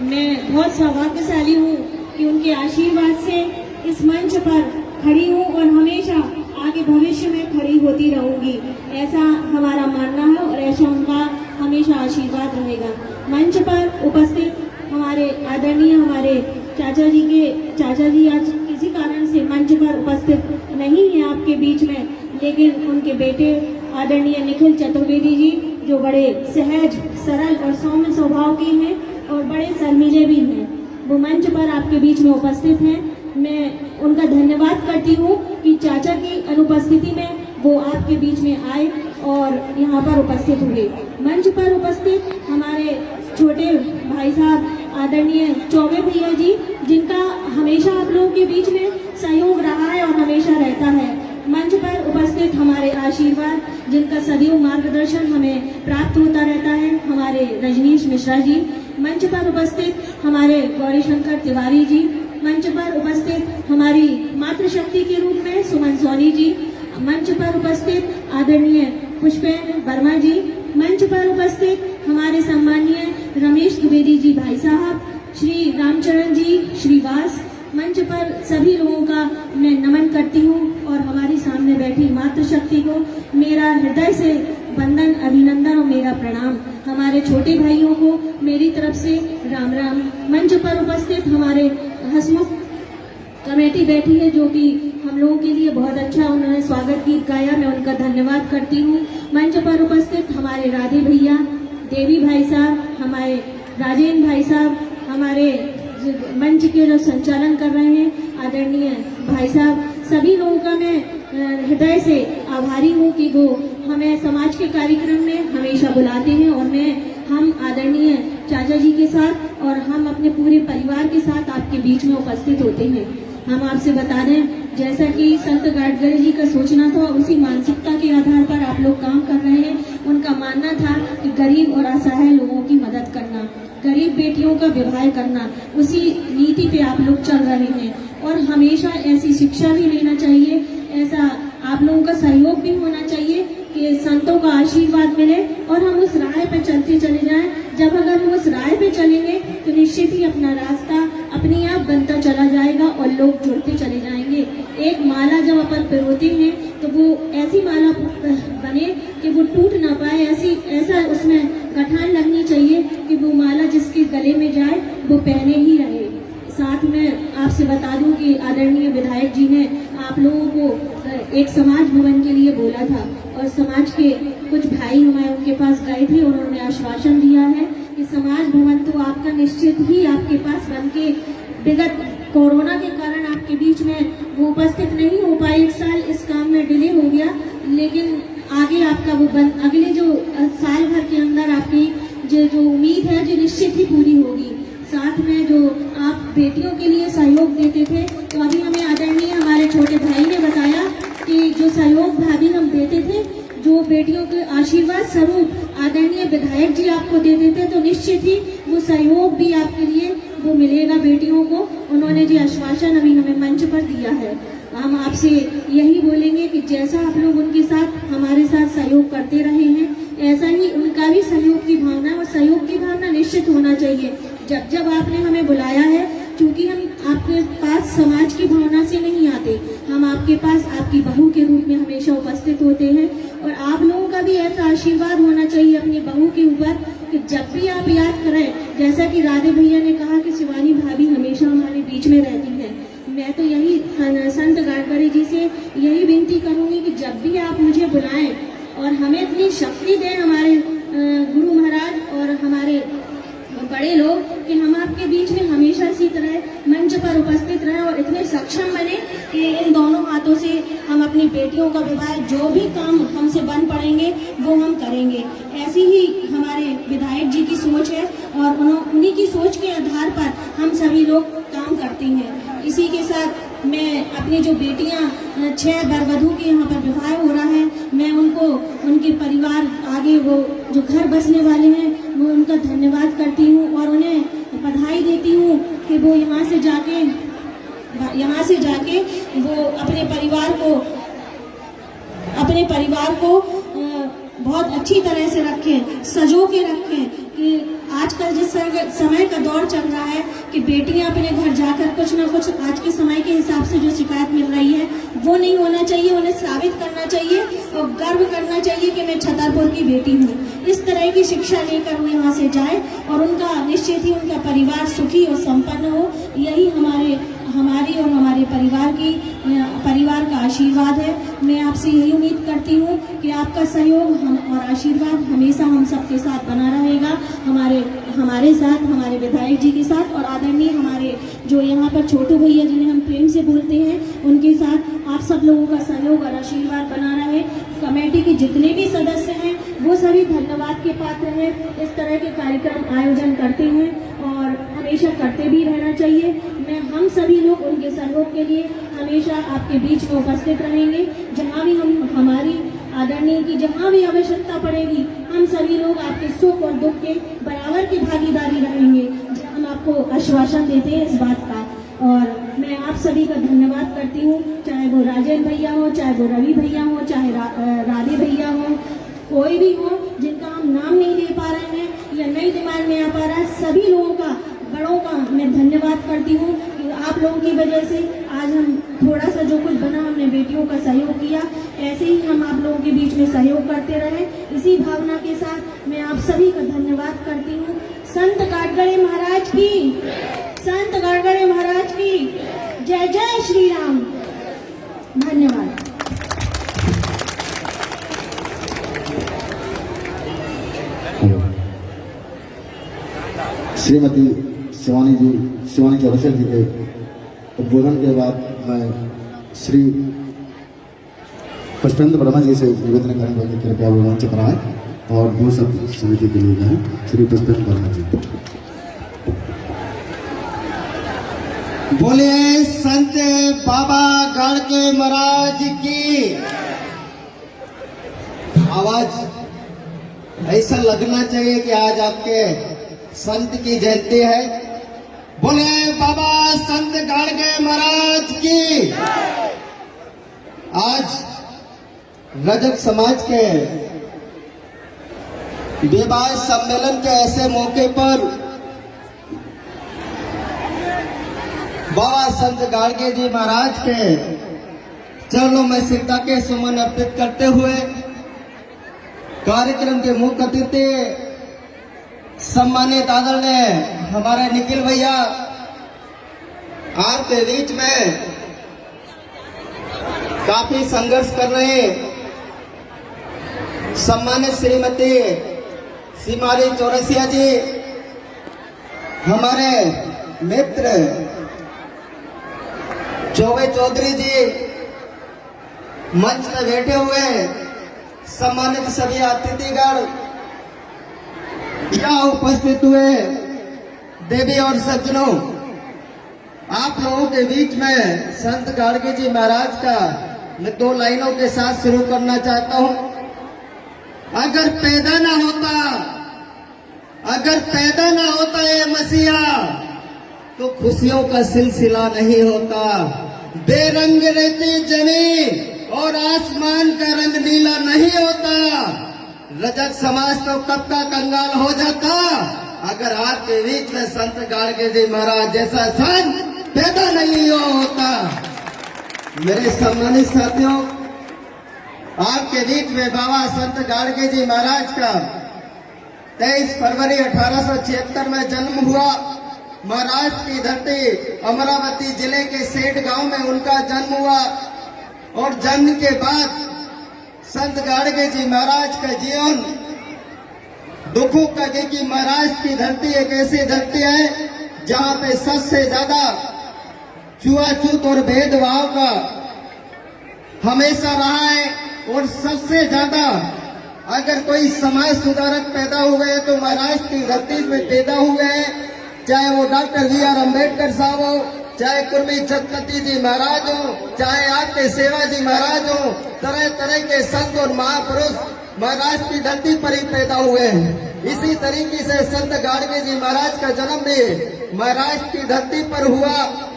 मैं बहुत सौभाग्यशाली हूँ कि उनके आशीर्वाद से इस मंच पर खड़ी हूँ और हमेशा आगे भविष्य में खड़ी होती रहूंगी, ऐसा हमारा मानना है और ऐसा उनका हमेशा आशीर्वाद रहेगा। मंच पर उपस्थित हमारे आदरणीय, हमारे चाचा जी आज किसी कारण से मंच पर उपस्थित नहीं है आपके बीच में, लेकिन उनके बेटे आदरणीय निखिल चतुर्वेदी जी जो बड़े सहज, सरल और सौम्य स्वभाव के हैं और बड़े शर्मीले भी हैं, वो मंच पर आपके बीच में उपस्थित हैं। मैं उनका धन्यवाद करती हूँ कि चाचा की अनुपस्थिति में वो आपके बीच में आए और यहाँ पर उपस्थित हुए। मंच पर उपस्थित हमारे छोटे भाई साहब आदरणीय चौबे भैया जी, जिनका हमेशा आप लोगों के बीच में सहयोग रहा है और हमेशा रहता है। मंच पर उपस्थित हमारे आशीर्वाद, जिनका सदैव मार्गदर्शन हमें प्राप्त होता रहता है, हमारे रजनीश मिश्रा जी। मंच पर उपस्थित हमारे गौरी शंकर तिवारी जी। मंच पर उपस्थित हमारी मातृशक्ति के रूप में सुमन सोनी जी। मंच पर उपस्थित आदरणीय पुष्पेंद्र वर्मा जी। मंच पर उपस्थित हमारे सम्मानीय रमेश द्विवेदी जी भाई साहब, श्री रामचरण जी श्रीवास। मंच पर सभी लोगों का मैं नमन करती हूँ और हमारी सामने बैठी मातृशक्ति को मेरा हृदय से वंदन, अभिनंदन और मेरा प्रणाम। हमारे छोटे भाइयों को मेरी तरफ से राम राम। मंच पर उपस्थित हमारे हसमुख कमेटी बैठी है, जो कि हम लोगों के लिए बहुत अच्छा उन्होंने स्वागत गीत गाया, मैं उनका धन्यवाद करती हूँ। मंच पर उपस्थित हमारे राधे भैया, देवी भाई साहब, हमारे राजेंद्र भाई साहब, हमारे मंच के जो संचालन कर रहे हैं आदरणीय भाई साहब, सभी लोगों का मैं हृदय से आभारी हूँ कि वो हमें समाज के कार्यक्रम में हमेशा बुलाते हैं और हम आदरणीय चाचा जी के साथ और हम अपने पूरे परिवार के साथ आपके बीच में उपस्थित होते हैं। हम आपसे बता दें, जैसा कि संत गाडगिल जी का सोचना था, उसी मानसिकता के आधार पर आप लोग काम कर रहे हैं। उनका मानना था कि गरीब और असहाय लोगों की मदद करना, गरीब बेटियों का विवाह करना, उसी नीति पे आप लोग चल रहे हैं और हमेशा ऐसी शिक्षा भी लेना चाहिए, ऐसा आप लोगों का सहयोग भी होना चाहिए कि संतों का आशीर्वाद मिले और हम उस राह पे चलते चले जाएं। जब अगर हम उस राह पे चलेंगे तो निश्चित ही अपना रास्ता अपने आप बनता चला जाएगा और लोग जुड़ते चले जाएंगे। एक माला जब अपन पिरोते हैं तो वो ऐसी माला बने कि वो टूट ना पाए, ऐसा उसमें गठान लगनी चाहिए कि वो माला जिसके गले में जाए वो पहने ही रहे। साथ में आपसे बता दूं कि आदरणीय विधायक जी ने आप लोगों को एक समाज भवन के लिए बोला था और समाज के कुछ भाई हमारे उनके पास गए थे और उन्होंने आश्वासन दिया है कि समाज भवन तो आपका निश्चित ही आपके पास बन के, विगत कोरोना के कारण आपके बीच में वो उपस्थित नहीं हो पाए, एक साल इस काम में डिले हो गया, लेकिन आगे आपका वो अगले जो साल भर के अंदर आपकी जो उम्मीद है जो निश्चित ही पूरी होगी। साथ में जो आप बेटियों के लिए सहयोग देते थे, तो अभी हमें आदरणीय हमारे छोटे भाई ने बताया कि जो सहयोग भाभी हम देते थे, जो बेटियों के आशीर्वाद स्वरूप आदरणीय विधायक जी आपको देते थे, तो निश्चित ही वो सहयोग भी आपके लिए वो मिलेगा बेटियों को। उन्होंने जो आश्वासन अभी हमें मंच पर दिया है, हम आपसे यही बोलेंगे कि जैसा आप लोग उनके साथ हमारे साथ सहयोग करते रहे हैं, ऐसा ही उनका भी सहयोग की भावना और सहयोग की भावना निश्चित होना चाहिए। जब आपने हमें बुलाया है, क्योंकि हम आपके पास समाज की भावना से नहीं आते, हम आपके पास आपकी बहू के रूप में हमेशा उपस्थित होते हैं और आप लोगों का भी ऐसा आशीर्वाद होना चाहिए अपनी बहू के ऊपर कि जब भी आप याद करें, जैसा कि राधे भैया ने कहा कि शिवानी भाभी हमेशा हमारे बीच में रहती है, मैं तो यही संत गाडगिल जी से यही विनती करूंगी कि जब भी आप मुझे बुलाएं और हमें इतनी शक्ति दें हमारे गुरु महाराज और हमारे बड़े लोग कि हम आपके बीच में हमेशा इसी तरह मंच पर उपस्थित रहें और इतने सक्षम बने कि इन दोनों हाथों से हम अपनी बेटियों का विवाह, जो भी काम हमसे बन पड़ेंगे वो हम करेंगे। ऐसी ही हमारे विधायक जी की सोच है और उन्हीं की सोच के आधार पर हम सभी लोग काम करते हैं। इसी के साथ मैं अपनी जो बेटियां 6 वर-वधू के यहाँ पर विवाह हो रहा है, मैं उनको, उनके परिवार आगे वो जो घर बसने वाले हैं, वो उनका धन्यवाद करती हूँ और उन्हें बधाई देती हूँ कि वो यहाँ से जाके वो अपने परिवार को बहुत अच्छी तरह से रखें, सजो के रखें, कि आजकल जिस समय का दौर चल रहा है कि बेटियां अपने घर जाकर कुछ ना कुछ आज के समय के हिसाब से जो शिकायत मिल रही है वो नहीं होना चाहिए। उन्हें साबित करना चाहिए और गर्व करना चाहिए कि मैं छतरपुर की बेटी हूँ। इस तरह की शिक्षा लेकर वो यहाँ से जाए और उनका निश्चित ही उनका परिवार सुखी और संपन्न हो। यही हमारी और हमारे परिवार का आशीर्वाद है। मैं आपसे यही उम्मीद करती हूँ कि आपका सहयोग और आशीर्वाद हमेशा हम सबके साथ बना रहेगा, हमारे साथ, हमारे विधायक जी के साथ और आदरणीय हमारे जो यहाँ पर छोटू भैया जिन्हें हम प्रेम से बोलते हैं उनके साथ आप सब लोगों का सहयोग और आशीर्वाद बना रहे। कमेटी के जितने भी सदस्य हैं वो सभी धन्यवाद के पात्र हैं। इस तरह के कार्यक्रम आयोजन करते हैं और हमेशा करते भी रहना चाहिए। हम सभी लोग उनके सहयोग के लिए हमेशा आपके बीच में उपस्थित रहेंगे। जहाँ भी हमारी आदरणीय की जहाँ भी आवश्यकता पड़ेगी हम सभी लोग आपके सुख और दुख के बराबर की भागीदारी रहेंगे। हम आपको आश्वासन देते हैं इस बात का और मैं आप सभी का धन्यवाद करती हूँ, चाहे वो राजेंद्र भैया हो, चाहे वो रवि भैया हो, चाहे राधे भैया हो, कोई भी हो जिनका हम नाम नहीं ले पा रहे हैं या नहीं दिमाग में आ पा रहा है, सभी लोगों का, बड़ों का मैं धन्यवाद करती हूँ कि आप लोगों की वजह से आज हम थोड़ा सा जो कुछ बना हमने बेटियों का सहयोग किया। ऐसे ही हम आप लोगों के बीच में सहयोग करते रहे। इसी भावना के साथ मैं आप सभी का धन्यवाद करती हूँ। संत गाडगड़े महाराज की, संत गाडगड़े महाराज की जय जय श्री राम। धन्यवाद। श्रीमती शिवानी चौरसिया जी के उद्बोधन के बाद मैं श्री पुष्पेंद्र वर्मा जी से निवेदन करेंगे कि कृपया वो मंच पर आए और दो शब्द समिति के लिए कहें। श्री पुष्पेंद्र वर्मा जी। बोले संत बाबा गाड़गे महाराज की। आवाज ऐसा लगना चाहिए कि आज आपके संत की जयंती है। बोले बाबा संत गाड़गे महाराज की। आज रजक समाज के विवाह सम्मेलन के ऐसे मौके पर बाबा संत गाड़गे जी महाराज के चरणों में श्रद्धा के सुमन अर्पित करते हुए कार्यक्रम के मुख्य अतिथि सम्मानित आदरणीय हमारे निखिल भैया आपके बीच में काफी संघर्ष कर रहे सम्मानित श्रीमती शिवानी चौरसिया जी, हमारे मित्र चौधरी जी, मंच पर बैठे हुए सम्मानित सभी अतिथिगण, यहाँ उपस्थित हुए देवी और सज्जनों, आप लोगों के बीच में संत गाड़गे जी महाराज का मैं दो लाइनों के साथ शुरू करना चाहता हूं। अगर पैदा ना होता ये मसीहा तो खुशियों का सिलसिला नहीं होता। बेरंग रहती जमीन और आसमान का रंग नीला नहीं होता। रजक समाज तो कब का कंगाल हो जाता अगर आपके बीच में संत गाड़गे जी महाराज जैसा संत पैदा नहीं होता। मेरे सम्मानित साथियों, आपके बीच में बाबा संत गाड़गे जी महाराज का 23 फरवरी 1876 में जन्म हुआ। महाराष्ट्र की धरती अमरावती जिले के सेठ गांव में उनका जन्म हुआ और जन्म के बाद संत गाड़गे जी महाराज का जीवन दुखों का, कि महाराष्ट्र की धरती एक ऐसी धरती है जहां पे सबसे ज्यादा छुआछूत और भेदभाव का हमेशा रहा है और सबसे ज्यादा अगर कोई समाज सुधारक पैदा हुए हैं तो महाराष्ट्र की धरती में पैदा हुए हैं, चाहे वो डॉक्टर B.R. अम्बेडकर साहब हो, चाहे कुर्मी छत्रपति जी महाराज हो, चाहे आपके सेवाजी महाराज हो, तरह तरह के संत और महापुरुष महाराष्ट्र की धरती पर ही पैदा हुए हैं। इसी तरीके से संत गाड़गे जी महाराज का जन्म भी महाराष्ट्र की धरती पर हुआ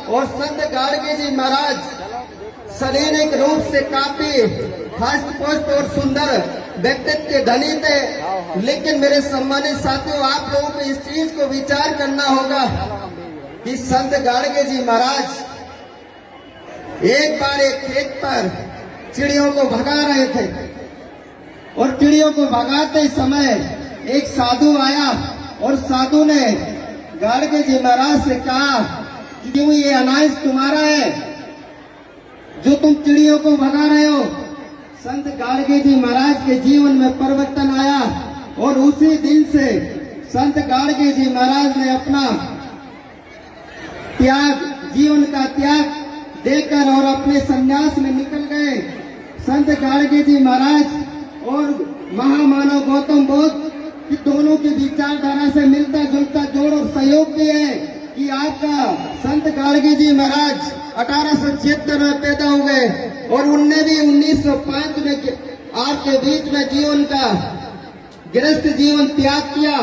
और संत गाड़गे जी महाराज शारीरिक रूप से काफी हष्ट पुष्ट और सुंदर व्यक्तित्व के धनी थे, लेकिन मेरे सम्मानित साथियों, आप लोगों को इस चीज को विचार करना होगा कि संत गाड़गे जी महाराज एक बार एक खेत पर चिड़ियों को भगा रहे थे और चिड़ियों को भगाते समय एक साधु आया और साधु ने गाड़गे जी महाराज से कहा कि क्यों ये अनाज तुम्हारा है जो तुम चिड़ियों को भगा रहे हो। संत गाड़गे जी महाराज के जीवन में परिवर्तन आया और उसी दिन से संत गाड़गे जी महाराज ने अपना त्याग, जीवन का त्याग देकर और अपने संन्यास में निकल गए। संत गाड़गे जी महाराज और महामानव गौतम बुद्ध कि दोनों की विचारधारा से मिलता जुलता जोड़ और सहयोग भी है कि आपका संत गाड़गे जी महाराज 1876 में पैदा हो गए और उनने भी 1905 में आपके बीच में जीवन का गृहस्थ जीवन त्याग किया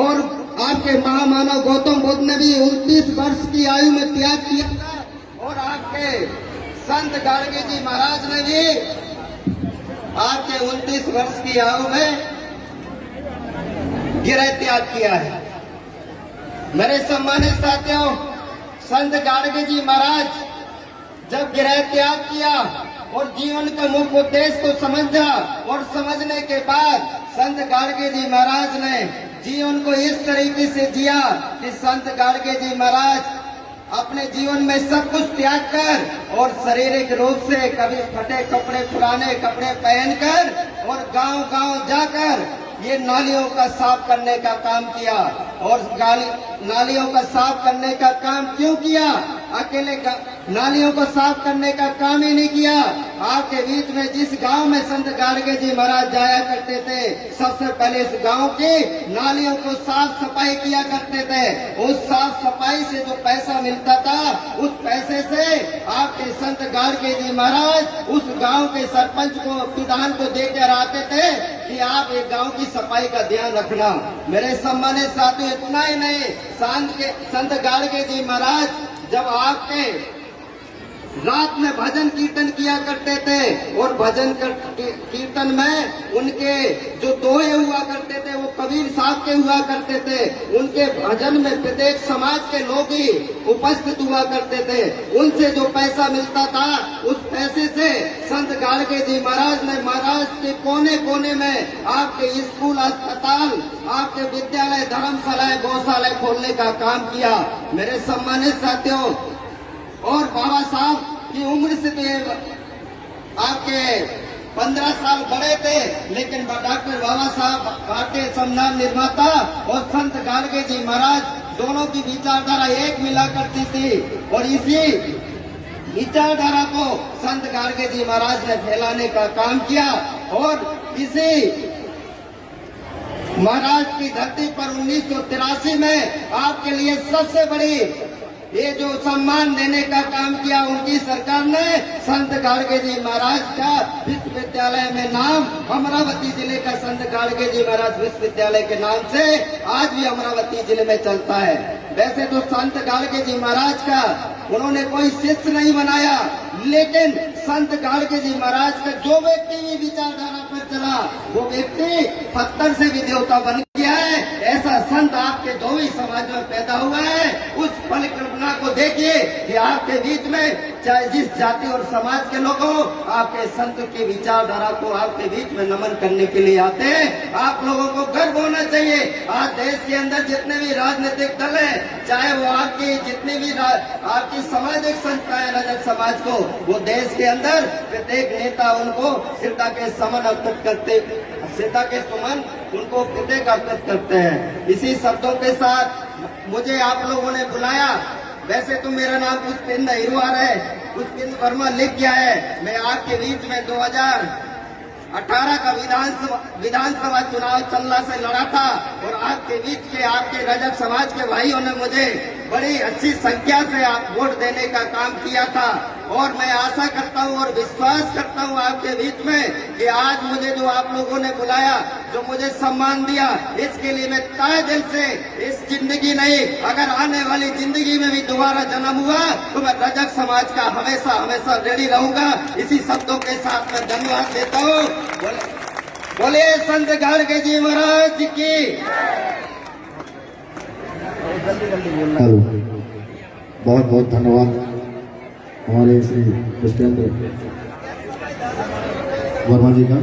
और आपके महामानव गौतम बुद्ध ने भी 29 वर्ष की आयु में त्याग किया था और आपके संत गाड़गे जी महाराज ने भी आपके 29 वर्ष की आयु में गृह त्याग किया है। मेरे सम्मानित साथियों, संत गाड़गे जी महाराज जब गृह त्याग किया और जीवन का मुख्य उद्देश्य को समझा और समझने के बाद संत गाड़गे जी महाराज ने जीवन को इस तरीके से जिया कि संत गाड़गे जी महाराज अपने जीवन में सब कुछ त्याग कर और शारीरिक रूप से कभी फटे कपड़े, पुराने कपड़े पहनकर और गांव-गांव जाकर ये नालियों का साफ करने का काम किया। और नालियों का साफ करने का काम क्यों किया? अकेले नालियों को साफ करने का काम ही नहीं किया। आपके बीच में जिस गांव में संत गाड़गे जी महाराज जाया करते थे, सबसे पहले इस गांव की नालियों को साफ सफाई किया करते थे। उस साफ सफाई से जो पैसा मिलता था, उस पैसे से आपके संत गाड़गे जी महाराज उस गांव के सरपंच को, प्रधान को देकर आते थे कि आप एक गांव की सफाई का ध्यान रखना। मेरे सम्मानित साथियों, इतना ही नहीं, संत गाड़गे जी महाराज जब आपके रात में भजन कीर्तन किया करते थे और भजन कीर्तन में उनके जो दोहे हुआ करते थे वो कबीर साहब के हुआ करते थे। उनके भजन में प्रत्येक समाज के लोग ही उपस्थित हुआ करते थे। उनसे जो पैसा मिलता था, उस पैसे से संत गाड़गे जी महाराज ने महाराष्ट्र के कोने कोने में आपके स्कूल, अस्पताल, आपके विद्यालय, धर्मशालाएं, गौशालाएं खोलने का काम किया। मेरे सम्मानित साथियों, और बाबा साहब की उम्र से तो आपके 15 साल बड़े थे, लेकिन डॉक्टर बाबा साहब भारतीय संविधान निर्माता और संत गाड़गे जी महाराज दोनों की विचारधारा एक मिला करती थी और इसी विचारधारा को संत गाड़गे जी महाराज ने फैलाने का काम किया। और इसी महाराष्ट्र की धरती पर 1983 में आपके लिए सबसे बड़ी ये जो सम्मान देने का काम किया, उनकी सरकार ने संत गाड़गे जी महाराज का विश्वविद्यालय में नाम अमरावती जिले का संत गाड़गे जी महाराज विश्वविद्यालय के नाम से आज भी अमरावती जिले में चलता है। वैसे तो संत गाड़गे जी महाराज का उन्होंने कोई शिष्य नहीं बनाया, लेकिन संत गाड़गे जी महाराज का जो व्यक्ति भी विचारधारा पर चला, वो व्यक्ति पत्थर से भी देवता बन गया है। ऐसा संत आपके धोबी समाज में पैदा हुआ है। उस परिकल्पना को देखिए कि आपके बीच में चाहे जिस जाति और समाज के लोग हो, आपके संत की विचारधारा को आपके बीच में नमन करने के लिए आते हैं। आप लोगों को गर्व होना चाहिए। आज देश के अंदर जितने भी राजनीतिक दल है, चाहे वो आपकी जितनी भी आपकी सामाजिक संस्थाएं रजक समाज को, वो देश के अंदर प्रत्येक नेता उनको श्रद्धा के समान अर्पित करते, श्रद्धा के समान उनको प्रत्येक अर्पित करते हैं। इसी शब्दों के साथ मुझे आप लोगों ने बुलाया। वैसे तो मेरा नाम पुष्पेंद्र हिरवार है, पुष्पेंद्र वर्मा लिख गया है। मैं आपके बीच में 2018 का विधानसभा चुनाव चलना से लड़ा था और आपके बीच के आपके रजक समाज के भाइयों ने मुझे बड़ी अच्छी संख्या से आप वोट देने का काम किया था और मैं आशा करता हूं और विश्वास करता हूं आपके बीच में कि आज मुझे जो आप लोगों ने बुलाया, जो मुझे सम्मान दिया, इसके लिए मैं तहे दिल से इस जिंदगी नहीं, अगर आने वाली जिंदगी में भी दोबारा जन्म हुआ तो मैं रजक समाज का हमेशा हमेशा रेडी रहूंगा। इसी शब्दों के साथ मैं धन्यवाद देता हूं। बोले संत गाड़गे जी महाराज की। बहुत बहुत धन्यवाद हमारे श्री पुष्पेंद्र वर्मा जी का।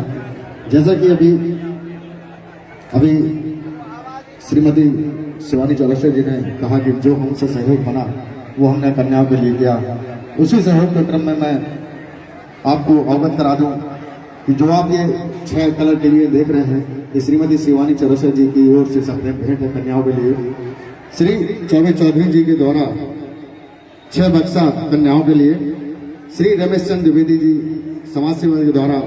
जैसा कि अभी श्रीमती शिवानी चौरसिया जी ने कहा कि जो हमसे सहयोग बना वो हमने कन्याओं के लिए किया, उसी सहयोग के क्रम में मैं आपको अवगत करा दूं कि जो आप ये 6 कलर के लिए देख रहे हैं, ये श्रीमती शिवानी चौरसिया जी की ओर से सबने भेंट है कन्याओं के लिए। श्री चौबे चौधरी जी के द्वारा 6 बक्सा कन्याओं के लिए, श्री रमेश चंद्र द्विवेदी जी समाज सेवा के द्वारा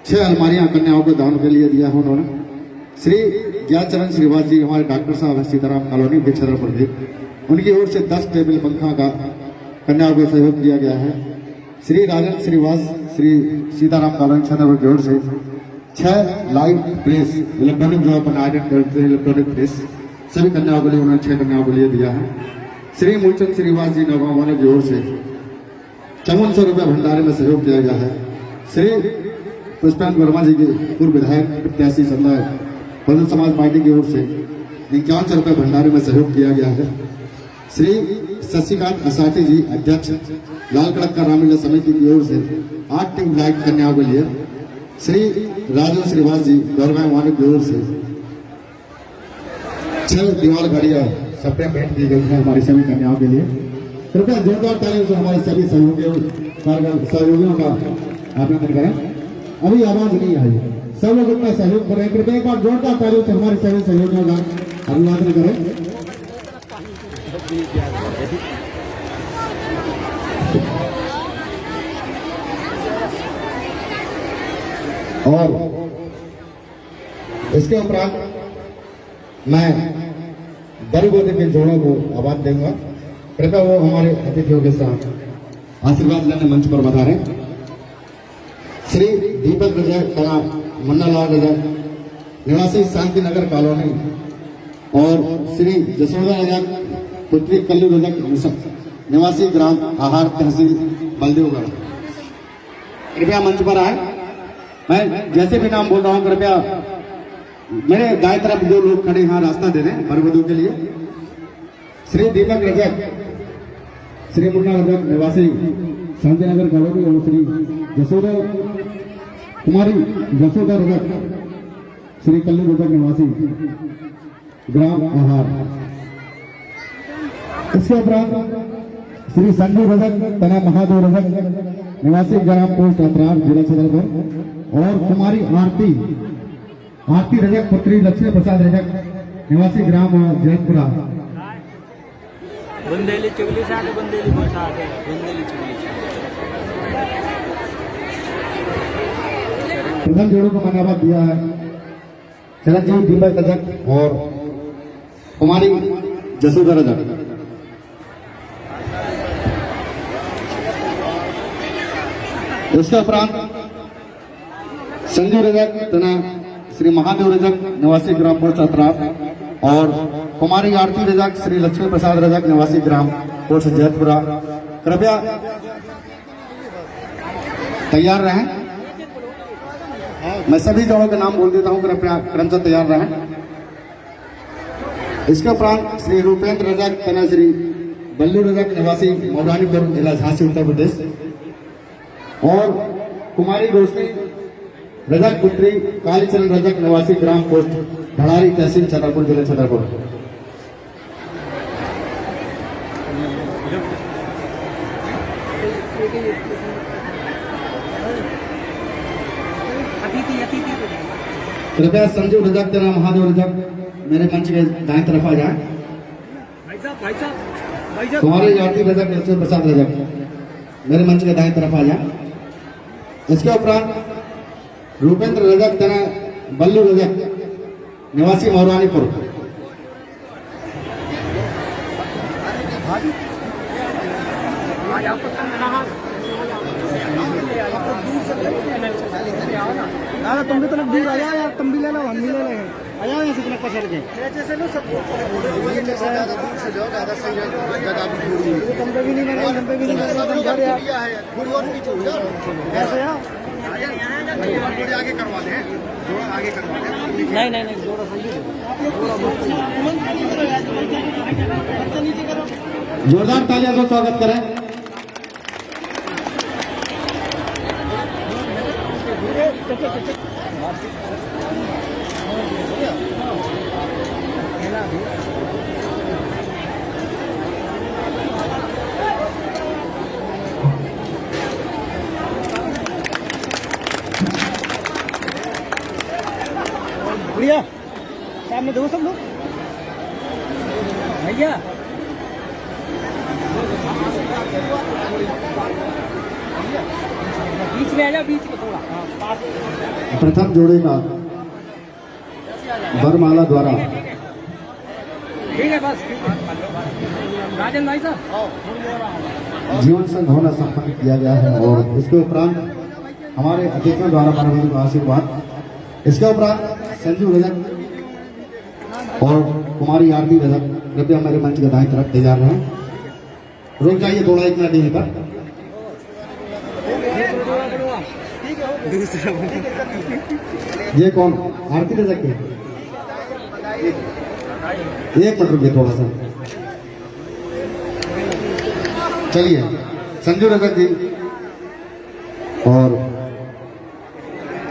6 अलमारियां कन्याओं को दान के लिए दिया है उन्होंने। श्री ज्ञानचरण श्रीवास जी हमारे डॉक्टर साहब है सीताराम कॉलोनी भिक्षाधरपुर जी, उनकी ओर से 10 टेबल पंखा का कन्याओं को सहयोग दिया गया है। श्री राजन श्रीवास श्री सीताराम कॉलोनी छतरपुर की ओर से 6 लाइट प्रेस इलेक्ट्रॉनिक जो अपन आयरन करते हैं इलेक्ट्रॉनिक प्रेस सभी कन्याओं के लिए उन्होंने 6 कन्याओं के लिए दिया है। श्री मूलचंद श्रीवास जी नौगांव वाले की ओर से 5400 रुपये भंडारे में सहयोग किया गया है। श्री पुष्पेंद्र वर्मा जी के पूर्व विधायक प्रत्याशी सत्ता बहुजन समाज पार्टी की ओर से 5100 रुपये भंडारे में सहयोग किया गया है। श्री शशिकांत असाटी जी अध्यक्ष लाल कड़क का रामलीला समिति की ओर से 8 ट्यूब लाइट कन्याओं के लिए, श्री राजन श्रीवास जी गौरगांव वाले की ओर से 6 दीवार घड़ियां सबने भेंट की गई है हमारी सभी कन्याओं के लिए। कृपया जोरदार तालियों से हमारे सभी सहयोगियों का अभिनंदन करें। अभी आवाज नहीं आई, सब लोग अपना सहयोग करें। कृपया एक बार जोरदार तालियों से हमारे सभी सहयोगियों का अभिनंदन करें। और इसके उपरांत मैं बड़ी के जोड़ों को आवाज दूंगा। कृपया वो हमारे अतिथियों के साथ आशीर्वाद लेने मंच पर बता रहे। श्री दीपक रजक तथा मुन्नालाल रजक निवासी शांति नगर कॉलोनी और श्री जसोदा रजक पुत्री कल्लू रजक निवासी ग्राम आहार तहसील बलदेवगढ़ कृपया मंच पर आए। मैं जैसे भी नाम बोल रहा हूं कृपया मेरे दाएं तरफ जो लोग खड़े यहाँ रास्ता दे दें वरवधू के लिए। श्री दीपक रजक, श्री मुन्ना रजक निवासी शांतिनगर कॉलोनी और श्री जसोदा कुमारी जसोदा रजक श्री कल्लू रजक निवासी ग्राम आहार। इसके उपरांत श्री संजू रजक तना महादेव रजक निवासी ग्राम पोस्ट अतरार जिला छतरपुर और कुमारी आरती रजक पुत्री लक्ष्मी प्रसाद रजक निवासी ग्राम जयपुरा। बुंदेली चुगली साथ बुंदेली बुंदेली चुगली प्रथम जोड़ों को मान्यता दिया है चिरंजीव दीपक रजक और कुमारी जसोदा रजक। इसके उपरांत संजू रजक तथा श्री महादेव रजक निवासी ग्राम पोस्ट अतरार और कुमारी आरती रजक श्री लक्ष्मी प्रसाद रजक निवासी ग्राम पोस्ट जयपुरा। कृपया तैयार रहें। मैं सभी जोड़ों के नाम बोल देता हूं, कृपया क्रमशः तैयार रहें। इसके उपरांत श्री रूपेंद्र रजक तथा श्री बल्लू रजक निवासी मौलानीपुर जिला झांसी उत्तर प्रदेश और कुमारी रोशनी रजक पुत्री कालीचरण रजक निवासी ग्राम पोस्ट ढड़ारी तहसील छतरपुर जिले छतरपुर। कृपया संजीव रजक तेरा महादेव रजक मेरे मंच के दाएं तरफ आ जाए। कुमारी आरती रजक लक्ष्मी प्रसाद रजक मेरे मंच के दाएं तरफ आ जाए। इसके उपरांत रूपेंद्र रजक तना बल्लू रजक निवासी मौरानीपुर। दादा तुम भी तो दूर आ जाओ यार, तुम भी ले लो, हम भी ले लेंगे। आ जाओ यहाँ से इतना पसर के जैसे लो सब तुम पे भी नहीं लगे, हम पे भी नहीं लगे, ऐसे यार आगे करवा दें, आगे करवा दें। नहीं जोड़ा सही है। जोरदार तालियां से स्वागत करें। बढ़िया, सामने देखो सब लोग भैया। बीच में आ जाओ, बीच में थोड़ा प्रथम जोड़े का वरमाला द्वारा ठीक है बस। राजन भाई साहब जीवन संघोना संपन्न किया गया है और इसके उपरांत हमारे अतिथियों द्वारा परमात्मा का आशीर्वाद। इसके उपरांत संजू रजक और कुमारी आरती रजक कृपया मेरे मंच के दाएं तरफ तैयार रहे। रुक जाइए थोड़ा, एक मिनट यहीं पर। ये कौन? आरती रजक के? एक मिनट रुकिए थोड़ा सा। चलिए संजू रजक जी और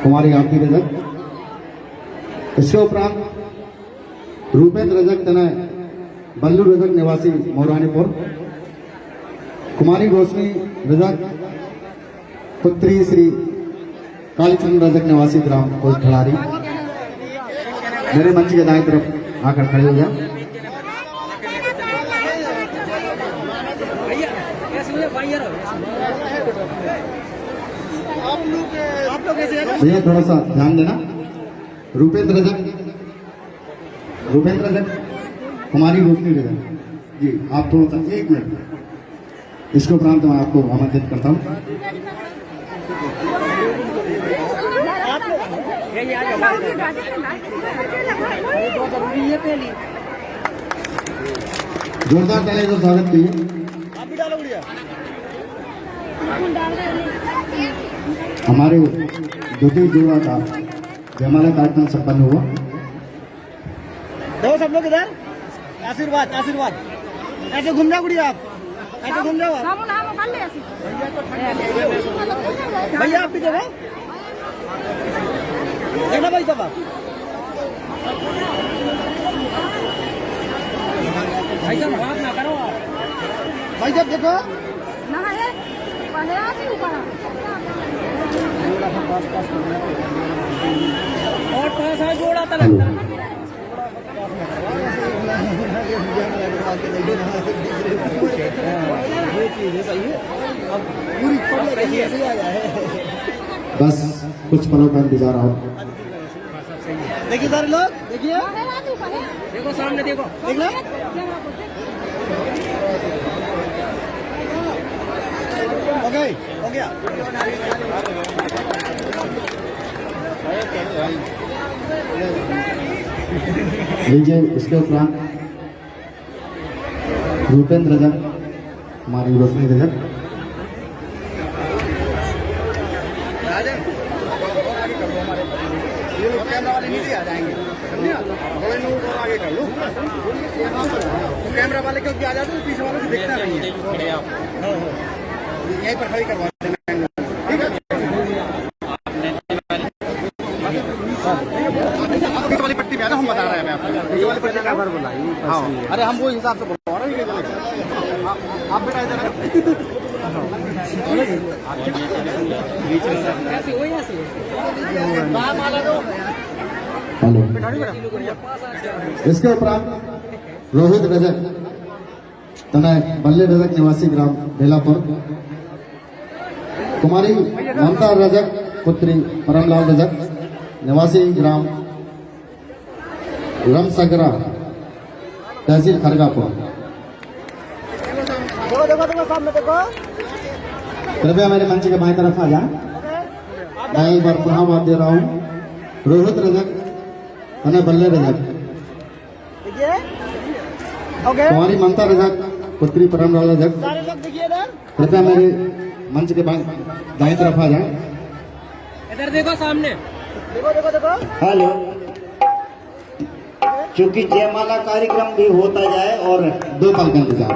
कुमारी आरती रजक। इसके उपरांत रूपेंद्र रजक तनय बल्लू रजक निवासी मौरानीपुर, कुमारी रोशनी रजक पुत्री श्री कालीचंद रजक निवासी ग्राम कोटखलारी मेरे मंच के दाएं तरफ आकर खड़े हो गया। भैया थोड़ा सा ध्यान देना। रूपेंद्र रजक कुमारी रोशनी रजक जी, आप थोड़ा सा एक मिनट। इसके उपरांत मैं आपको आमंत्रित करता हूँ। जोरदार तालियों से स्वागत कीजिए। हमारे द्वितीय जोड़ा का जयमाला कार्यक्रम संपन्न हुआ। देखो सब लोग इधर, आशीर्वाद आशीर्वाद। ऐसे घूम जाओ गुड़िया, आप ऐसे घूम जाओ। भैया आप भी देखो, देखना भाई सब आप। भाई साहब बात ना करो आप। भाई साहब देखो और पास आ जोड़ा था लगता है। बस कुछ पलों का इंतजार आओ। देखिए सारे लोग, देखिए देखो सामने देखो, देख लो। ओके हो गया। लीजिए इसके उपरांत रूपेंद्र रजक हमारी रोशनी रजक। कैमरा वाले नीचे आ जाएंगे, आगे कर लो। कैमरा वाले क्योंकि आ जाते हैं, पीछे वालों को दिखना नहीं है। यहीं पर खड़ी करवा देना, ठीक है। पीछे वाली पट्टी में हम बता रहे हैं, मैं आपको पीछे वाली पट्टी का बोला। हाँ अरे हम वो हिसाब से बोल रहे हैं। आप बेटा इधर हेलो। इसके उपरांत रोहित रजक तनय बल्ले रजक निवासी ग्राम बेलापुर, कुमारी ममता रजक पुत्री परमलाल रजक निवासी ग्राम रमसगरा तहसील खरगापुर। देखो देखो देखो सामने देखो। कृपया मेरे मंच के बाएं तरफ आ जा। मैं एक बार पुनः बात दे रहा हूँ। रोहित रजक तने बल्ले रजक, कुमारी ममता रजक पुत्री परमलाल रजक, कृपया मेरे मंच के दाएं तरफ आ जा। इधर देखो सामने, हेलो, चूंकि जयमाला कार्यक्रम भी होता जाए और 2 पल का इंतजार।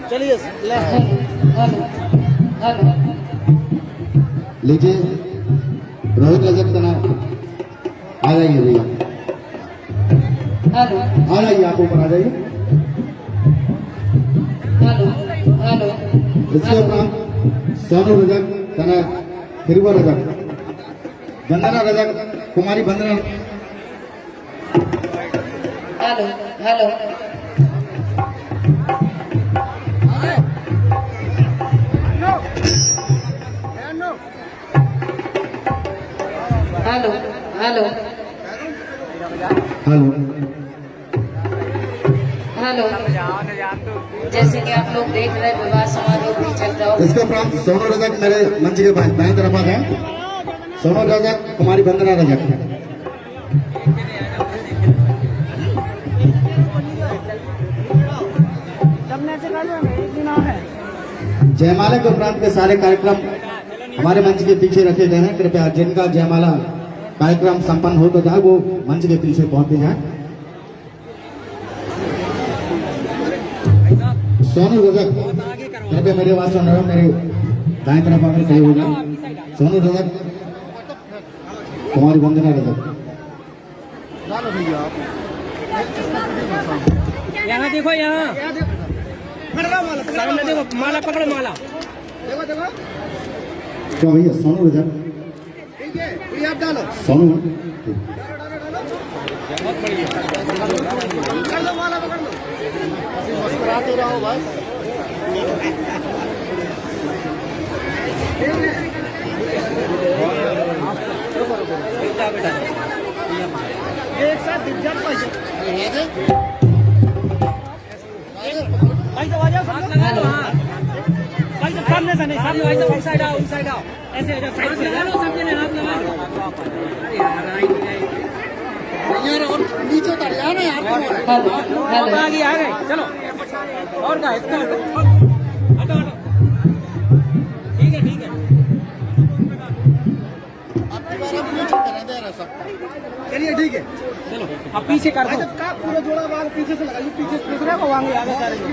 चलिए लीजिए रोहित रजक तना आ जाइए भैया, आ जाइए, आप ऊपर आ जाइए। इसके उपरांत सोनू रजक तना हिरवा Rajak, Vandana Rajak Kumari Vandana, hello hello hello hello hello hello, जैसे कि आप लोग देख रहे हैं विवाह समारोह भी चल रहा हो। इसके उपरांत सोनू रजक मेरे मंच के बाएं तरफ आ जाए। सोनू रजक कुमारी वंदना रजक। जयमाला के उपरांत के सारे कार्यक्रम हमारे मंच के पीछे रखे गए हैं। कृपया जिनका जयमाला कार्यक्रम संपन्न हो तो जाए वो मंच के पीछे पहुंचते जाए। सोनू रजक कृपया मेरी आवाज सुन रहे हो, मेरे दाएं तरफ आकर खड़े हो जाए। सोनू रजक कुमारी वंदना रजक। यहाँ देखो, यहाँ सामने देखो, माला पकड़ो, माला क्या भैया सोनू रजक, सोनू एक साथ दिख जाता है। भाई साहब आ जाओ, हाथ लगा लो। हाँ भाई साहब सामने से नहीं, सामने भाई साहब साइड आओ, साइड आओ, ऐसे आ जाओ, साइड से लगा लो, सबके ने हाथ लगा लो। अरे यार आई नहीं और नीचे उतर जा रहे यार, हेलो आगे आ गए, चलो और क्या इतना हटो हटो, ठीक है ठीक है। चलिए ठीक है, चलो अब पीछे कर दो। पूरा जोड़ा बाल पीछे से लगाइए, पीछे से दूसरे को आगे आगे सारे लोग।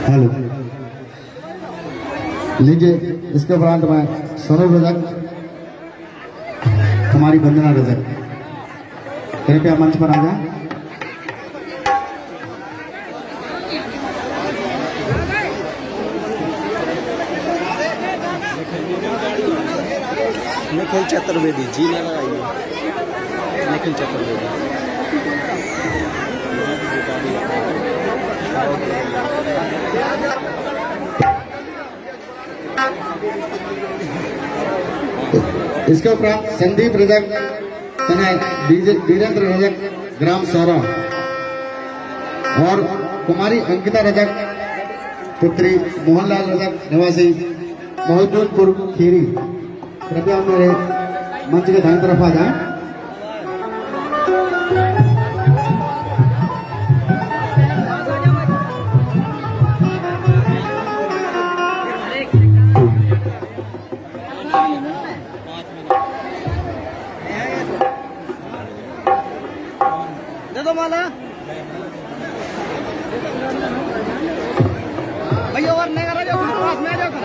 हेलो लीजिए, इसके उपरांत मैं सोनू रजक कुमारी वंदना रजक, कृपया मंच पर आ जाए। निखिल चतुर्वेदी जी ने लगाई, निखिल चतुर्वेदी। इसके उपरांत संदीप रजक तथा वीरेंद्र रजक ग्राम सौरा और कुमारी अंकिता रजक पुत्री मोहनलाल रजक निवासी मोहद्दीनपुर खीरी, कृपया मेरे मंच के दाईं तरफ आ जाएं। दे दो माला भैया, और नहीं कर रहा, पास में आ जाओ कर।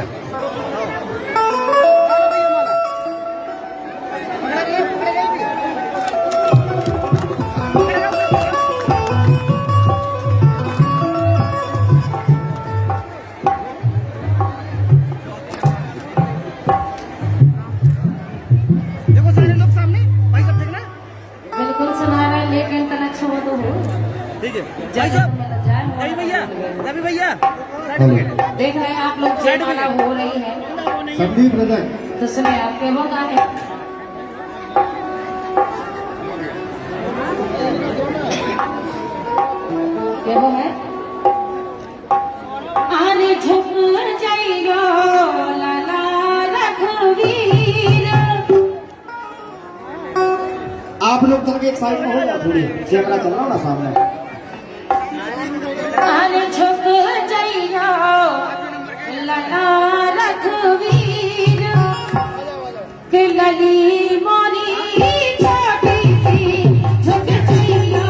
देखो सारे लोग सामने, भाई सब देखना बिल्कुल सुना रहे, लेकिन तनक छो तो हो। ठीक है भाई साहब, रवि भैया, रवि भैया देख रहे हैं आप लोग जयमाला हो रही है, संदीप रजक तो सुने आपके मौका है। ये वो है आने झुक जाइयो लाला रघुवीर। आप लोग तो एक साइड में हो या थोड़ी कैमरा चल रहा हो ना सामने। आने झुक जाइयो लाला रघुवीर के लली मोरी छोटी सी झुक जाइयो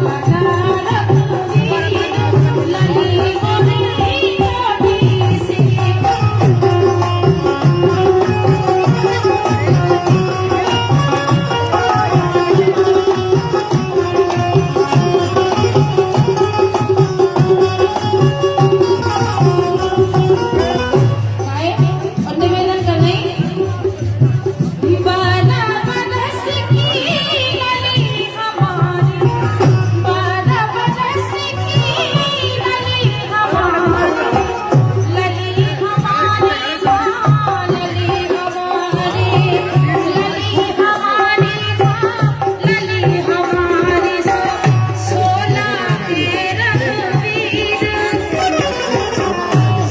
लाला रघुवीर लली मोरी छोटी सी। और निवेदन कर रही बाला बरस की लली हमारी, बाला बरस की लली हमारी, लली हमारी माँ, लली हमारी, लली हमारी माँ, लली हमारी सोला के रघुवीर,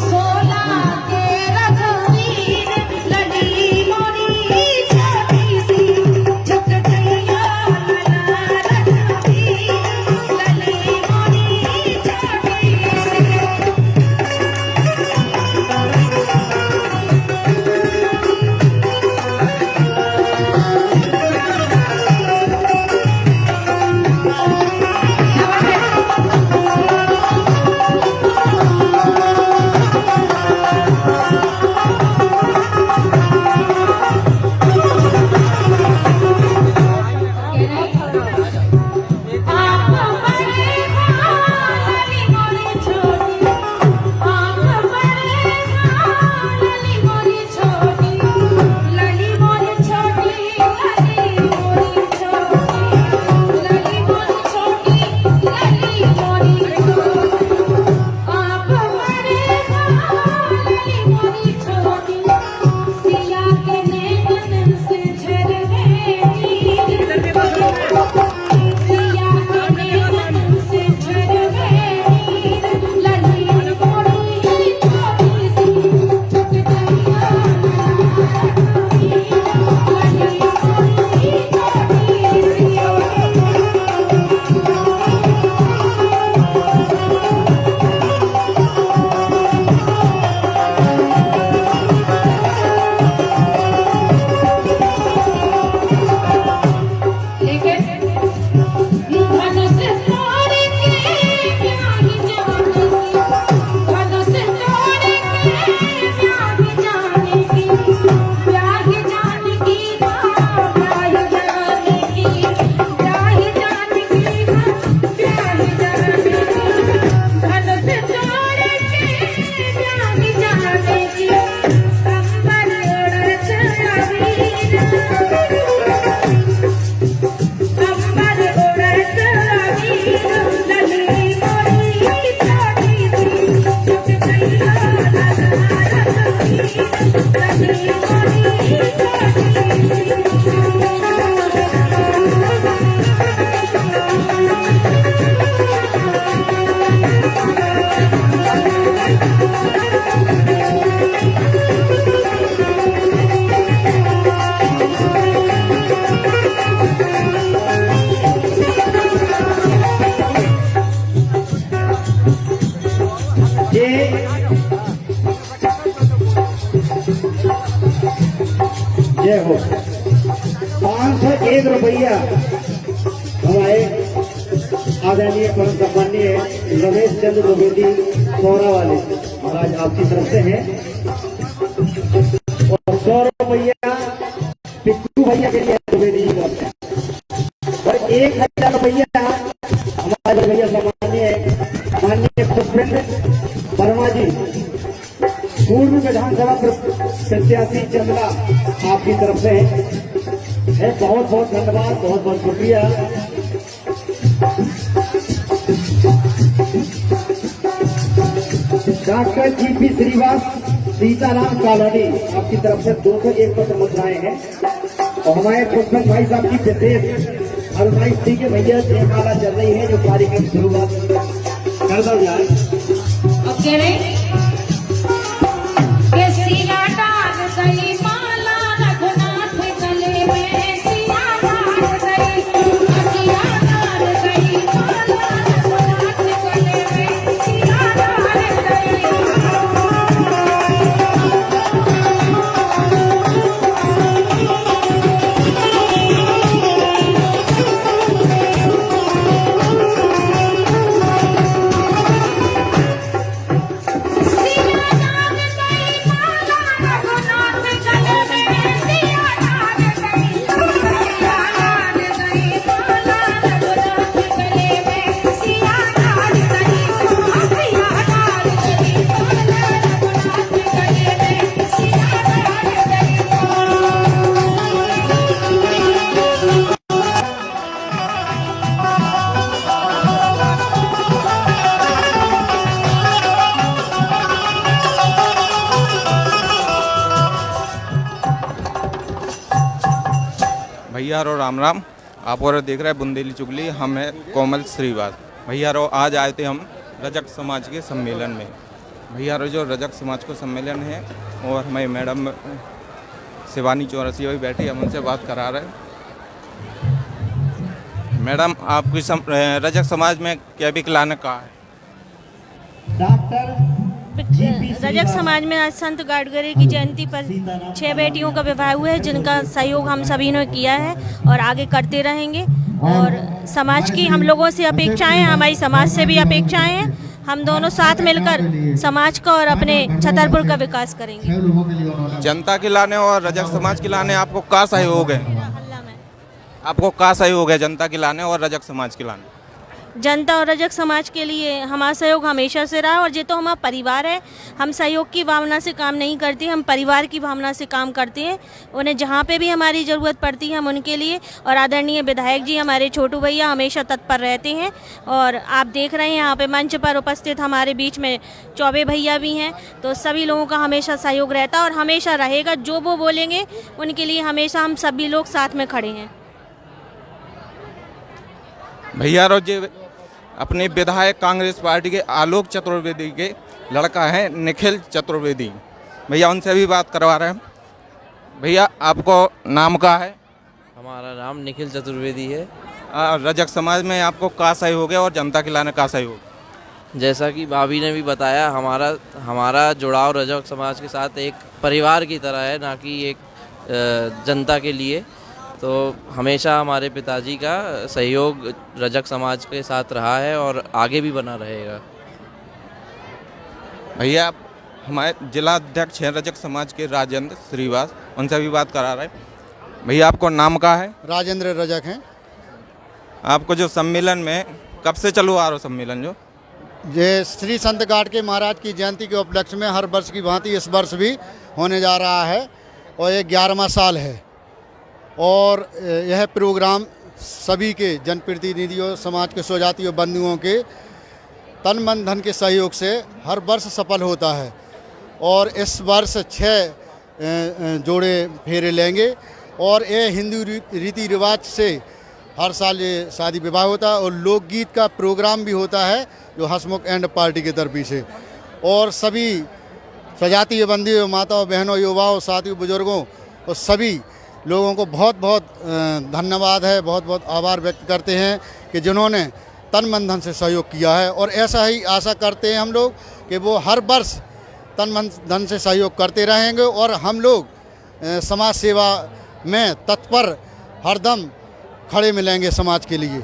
सोला के रघुवीर लली मोरी छोटी सी झुक जाइयो लाला रघुवीर लली मोरी छोटी सी। आप बड़े लली मोरी छोटी, आप बड़े लली मोरी छोटी, लली मोरी छोटी, लली मोरी छोटी, लली मोरी छोटी, लली मोरी छोटी। आप बड़े लली मोरी छोटी, सिया के नैनन से झरने नीर, सिया के नैनन से झरने नीर, लली मोरी छोटी सी झुक जाइयो लाला रघुवीर लली मोरी छोटी सी। लेकिन धनुष तोड़ के ब्याह जाने की, धनुष तोड़ के ब्याह जाने की, ब्याह जाने की माँ, ब्याह जाने की, ब्याह जाने की माँ, ब्याह जाने की, धनुष तोड़ के ब्याह जाने की, कंबल उड़त अबीर, कंबल उड़त अबीर लली मोरी छोटी सी झुक जाइयो लाला रघुवीर लली मोरी जय हो। 501 रुपया हमारे आदरणीय परम सम्मानीय रमेश चंद्र द्विवेदी सौरा वाले महाराज आपकी तरफ से हैं, और 100 रुपया पिक्कू भैया के लिए द्विवेदी जी का, और 1000 रुपया हमारे भैया सम्मानीय माननीय पुष्पेंद्र वर्मा जी पूर्व विधानसभा प्रत्याशी चंद्रा आपकी तरफ से है। बहुत बहुत धन्यवाद, बहुत बहुत शुक्रिया। Doctor GP Shrivas Sitaram colony आपकी तरफ से 201 पत्र मुद्राएं हैं, और हमारे पुष्पन भाई साहब की विशेष फरमाइश थी कि भैया जयमाला चल रही है, जो कार्यक्रम शुरुआत कर दो यार। अब कह रहे कि सिया डाल गई माला रघुनाथ गले में, सिया डाल गई, सिया डाल गई माला रघुनाथ गले में, सिया डाल गई। भैया रो राम राम। आप और देख रहे हैं बुंदेली चुगली। हम है कोमल श्रीवास। भैया रो आज आए थे हम रजक समाज के सम्मेलन में। भैया रो जो रजक समाज को सम्मेलन है और हमें मैडम शिवानी चौरसिया भी बैठी, हम उनसे बात करा रहे हैं। मैडम आपकी रजक समाज में क्या विकलांग का है? डॉक्टर रजक समाज में आज संत गाडगरे की जयंती पर 6 बेटियों का विवाह हुआ है, जिनका सहयोग हम सभी ने किया है और आगे करते रहेंगे। और समाज की हम लोगों से अपेक्षाएं हैं, हमारी समाज से भी अपेक्षाएं हैं। हम दोनों साथ मिलकर समाज का और अपने छतरपुर का विकास करेंगे। जनता के लाने और रजक समाज के लाने आपको क्या सहयोग है? आपको क्या सहयोग है जनता के लाने और रजक समाज के लाने? जनता और रजक समाज के लिए हमारा सहयोग हमेशा से रहा और ये तो हमारा परिवार है। हम सहयोग की भावना से काम नहीं करते, हम परिवार की भावना से काम करते हैं। उन्हें जहाँ पे भी हमारी ज़रूरत पड़ती है हम उनके लिए, और आदरणीय विधायक जी हमारे छोटू भैया हमेशा तत्पर रहते हैं। और आप देख रहे हैं यहाँ पे मंच पर उपस्थित हमारे बीच में चौबे भैया भी हैं, तो सभी लोगों का हमेशा सहयोग रहता है और हमेशा रहेगा। जो वो बोलेंगे उनके लिए हमेशा हम सभी लोग साथ में खड़े हैं। भैया रो जी अपने विधायक कांग्रेस पार्टी के आलोक चतुर्वेदी के लड़का है निखिल चतुर्वेदी। भैया उनसे भी बात करवा रहे हैं। भैया आपको नाम क्या है? हमारा नाम निखिल चतुर्वेदी है। रजक समाज में आपको क्या सहयोग है और जनता के लाने का सहयोग? जैसा कि भाभी ने भी बताया, हमारा जुड़ाव रजक समाज के साथ एक परिवार की तरह है, ना कि एक जनता के लिए। तो हमेशा हमारे पिताजी का सहयोग रजक समाज के साथ रहा है और आगे भी बना रहेगा। भैया आप हमारे जिला अध्यक्ष हैं रजक समाज के राजेंद्र श्रीवास, उनसे भी बात करा रहे हैं। भैया आपको नाम क्या है? राजेंद्र रजक हैं। आपको जो सम्मेलन में कब से चालू आ रहा सम्मेलन जो ये श्री संत गाडगे महाराज की जयंती के उपलक्ष्य में हर वर्ष की भांति इस वर्ष भी होने जा रहा है और ये 11वां साल है। और यह प्रोग्राम सभी के जनप्रतिनिधियों, समाज के स्वजातियों बंधुओं के तन मन धन के सहयोग से हर वर्ष सफल होता है। और इस वर्ष 6 जोड़े फेरे लेंगे और ये हिंदू रीति रिवाज से हर साल ये शादी विवाह होता है। और लोकगीत का प्रोग्राम भी होता है जो हसमुख एंड पार्टी की तरफ से। और सभी स्वजातीय बंधुओं, माताओं, बहनों, युवाओं, साथियों, बुजुर्गों और सभी लोगों को बहुत बहुत धन्यवाद है, बहुत बहुत आभार व्यक्त करते हैं कि जिन्होंने तन मन धन से सहयोग किया है। और ऐसा ही आशा करते हैं हम लोग कि वो हर वर्ष तन मन धन से सहयोग करते रहेंगे और हम लोग समाज सेवा में तत्पर हरदम खड़े मिलेंगे समाज के लिए,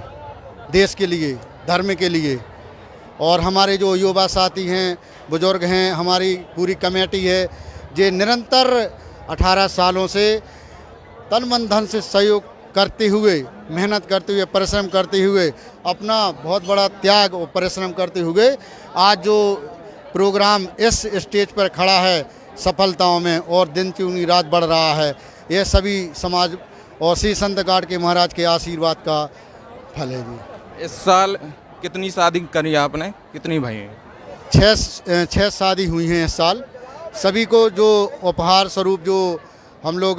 देश के लिए, धर्म के लिए। और हमारे जो युवा साथी हैं, बुजुर्ग हैं, हमारी पूरी कमेटी है, ये निरंतर 18 सालों से तन मन धन से सहयोग करते हुए, मेहनत करते हुए, परिश्रम करते हुए, अपना बहुत बड़ा त्याग और परिश्रम करते हुए आज जो प्रोग्राम इस स्टेज पर खड़ा है सफलताओं में और दिन चुनी रात बढ़ रहा है, ये सभी समाज और श्री संत गाडगे महाराज के आशीर्वाद का फल है जी। इस साल कितनी शादी करी आपने, कितनी भाई हैं? 6 शादी हुई हैं इस साल। सभी को जो उपहार स्वरूप जो हम लोग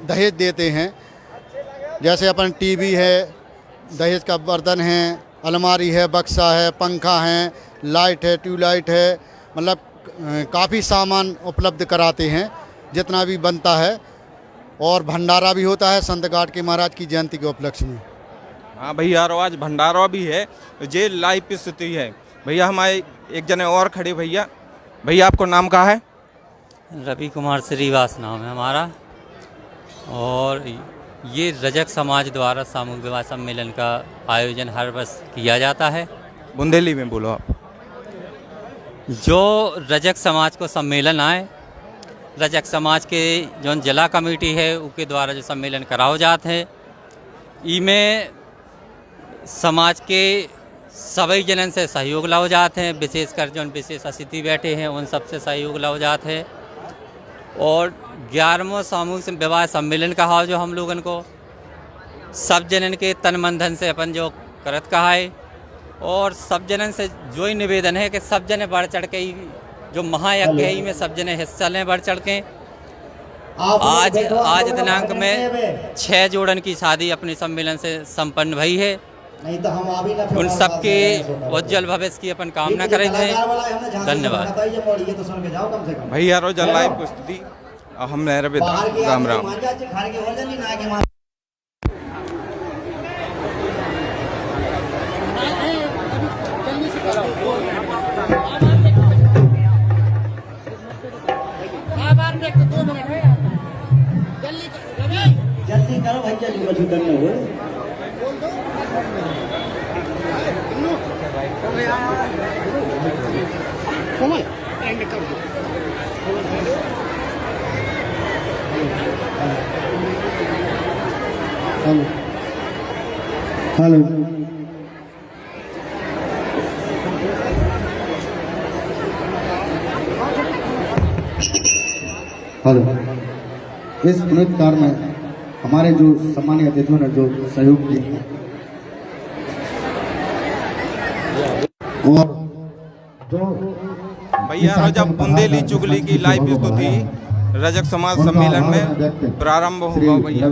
दहेज देते हैं, जैसे अपन टीवी है, दहेज का बर्तन है, अलमारी है, बक्सा है, पंखा है, लाइट है, ट्यूबलाइट है, मतलब काफ़ी सामान उपलब्ध कराते हैं जितना भी बनता है। और भंडारा भी होता है संत गाड़ के महाराज की जयंती के उपलक्ष्य में। हाँ भैया, आज भंडारा भी है, ये लाइव स्थिति है। भैया हमारे एक जने और खड़े भैया। भैया आपको नाम कहा है? रवि कुमार श्रीवास नाम है हमारा। और ये रजक समाज द्वारा सामूहिक विवाह सम्मेलन का आयोजन हर वर्ष किया जाता है। बुंदेली में बोलो आप। जो रजक समाज को सम्मेलन आए, रजक समाज के जो जिला कमेटी है उसके द्वारा जो सम्मेलन कराओ जाते हैं, इमें समाज के सभी जनन से सहयोग लाओ जाते हैं, विशेषकर जो विशेष अतिथि बैठे हैं उन सबसे सहयोग लाओ जाते हैं। और 11वां सामूहिक विवाह सम्मेलन कहा जो हम लोगन को सब जनन के तन मन धन से अपन जो करत कहा है, और सब जनन से जो ही निवेदन है कि सब जने बढ़ चढ़ के ही जो महायज्ञ है में सब जने हिस्सा लें बढ़ चढ़ के। आज दिनांक में 6 जोड़न की शादी अपने सम्मेलन से संपन्न भई है। नहीं तो हम अभी ना उन सबके उज्जवल भविष्य की अपन कामना करें थे। धन्यवाद। भैया रोज लाइव को स्थिति हम राम राम। जल्दी करो भाई, जल्दी मत करना हो। Hello hello. इस पुनीत कार्य में हमारे जो सम्मानीय अतिथियों ने जो सहयोग किया और जो भैया जब बुंदेली चुगली की लाइव स्तुति रजक समाज सम्मेलन में प्रारंभ होगा भैया,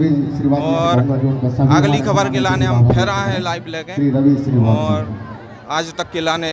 और अगली खबर के लाने हम फिर आए हैं लाइव लेके, और आज तक के लाने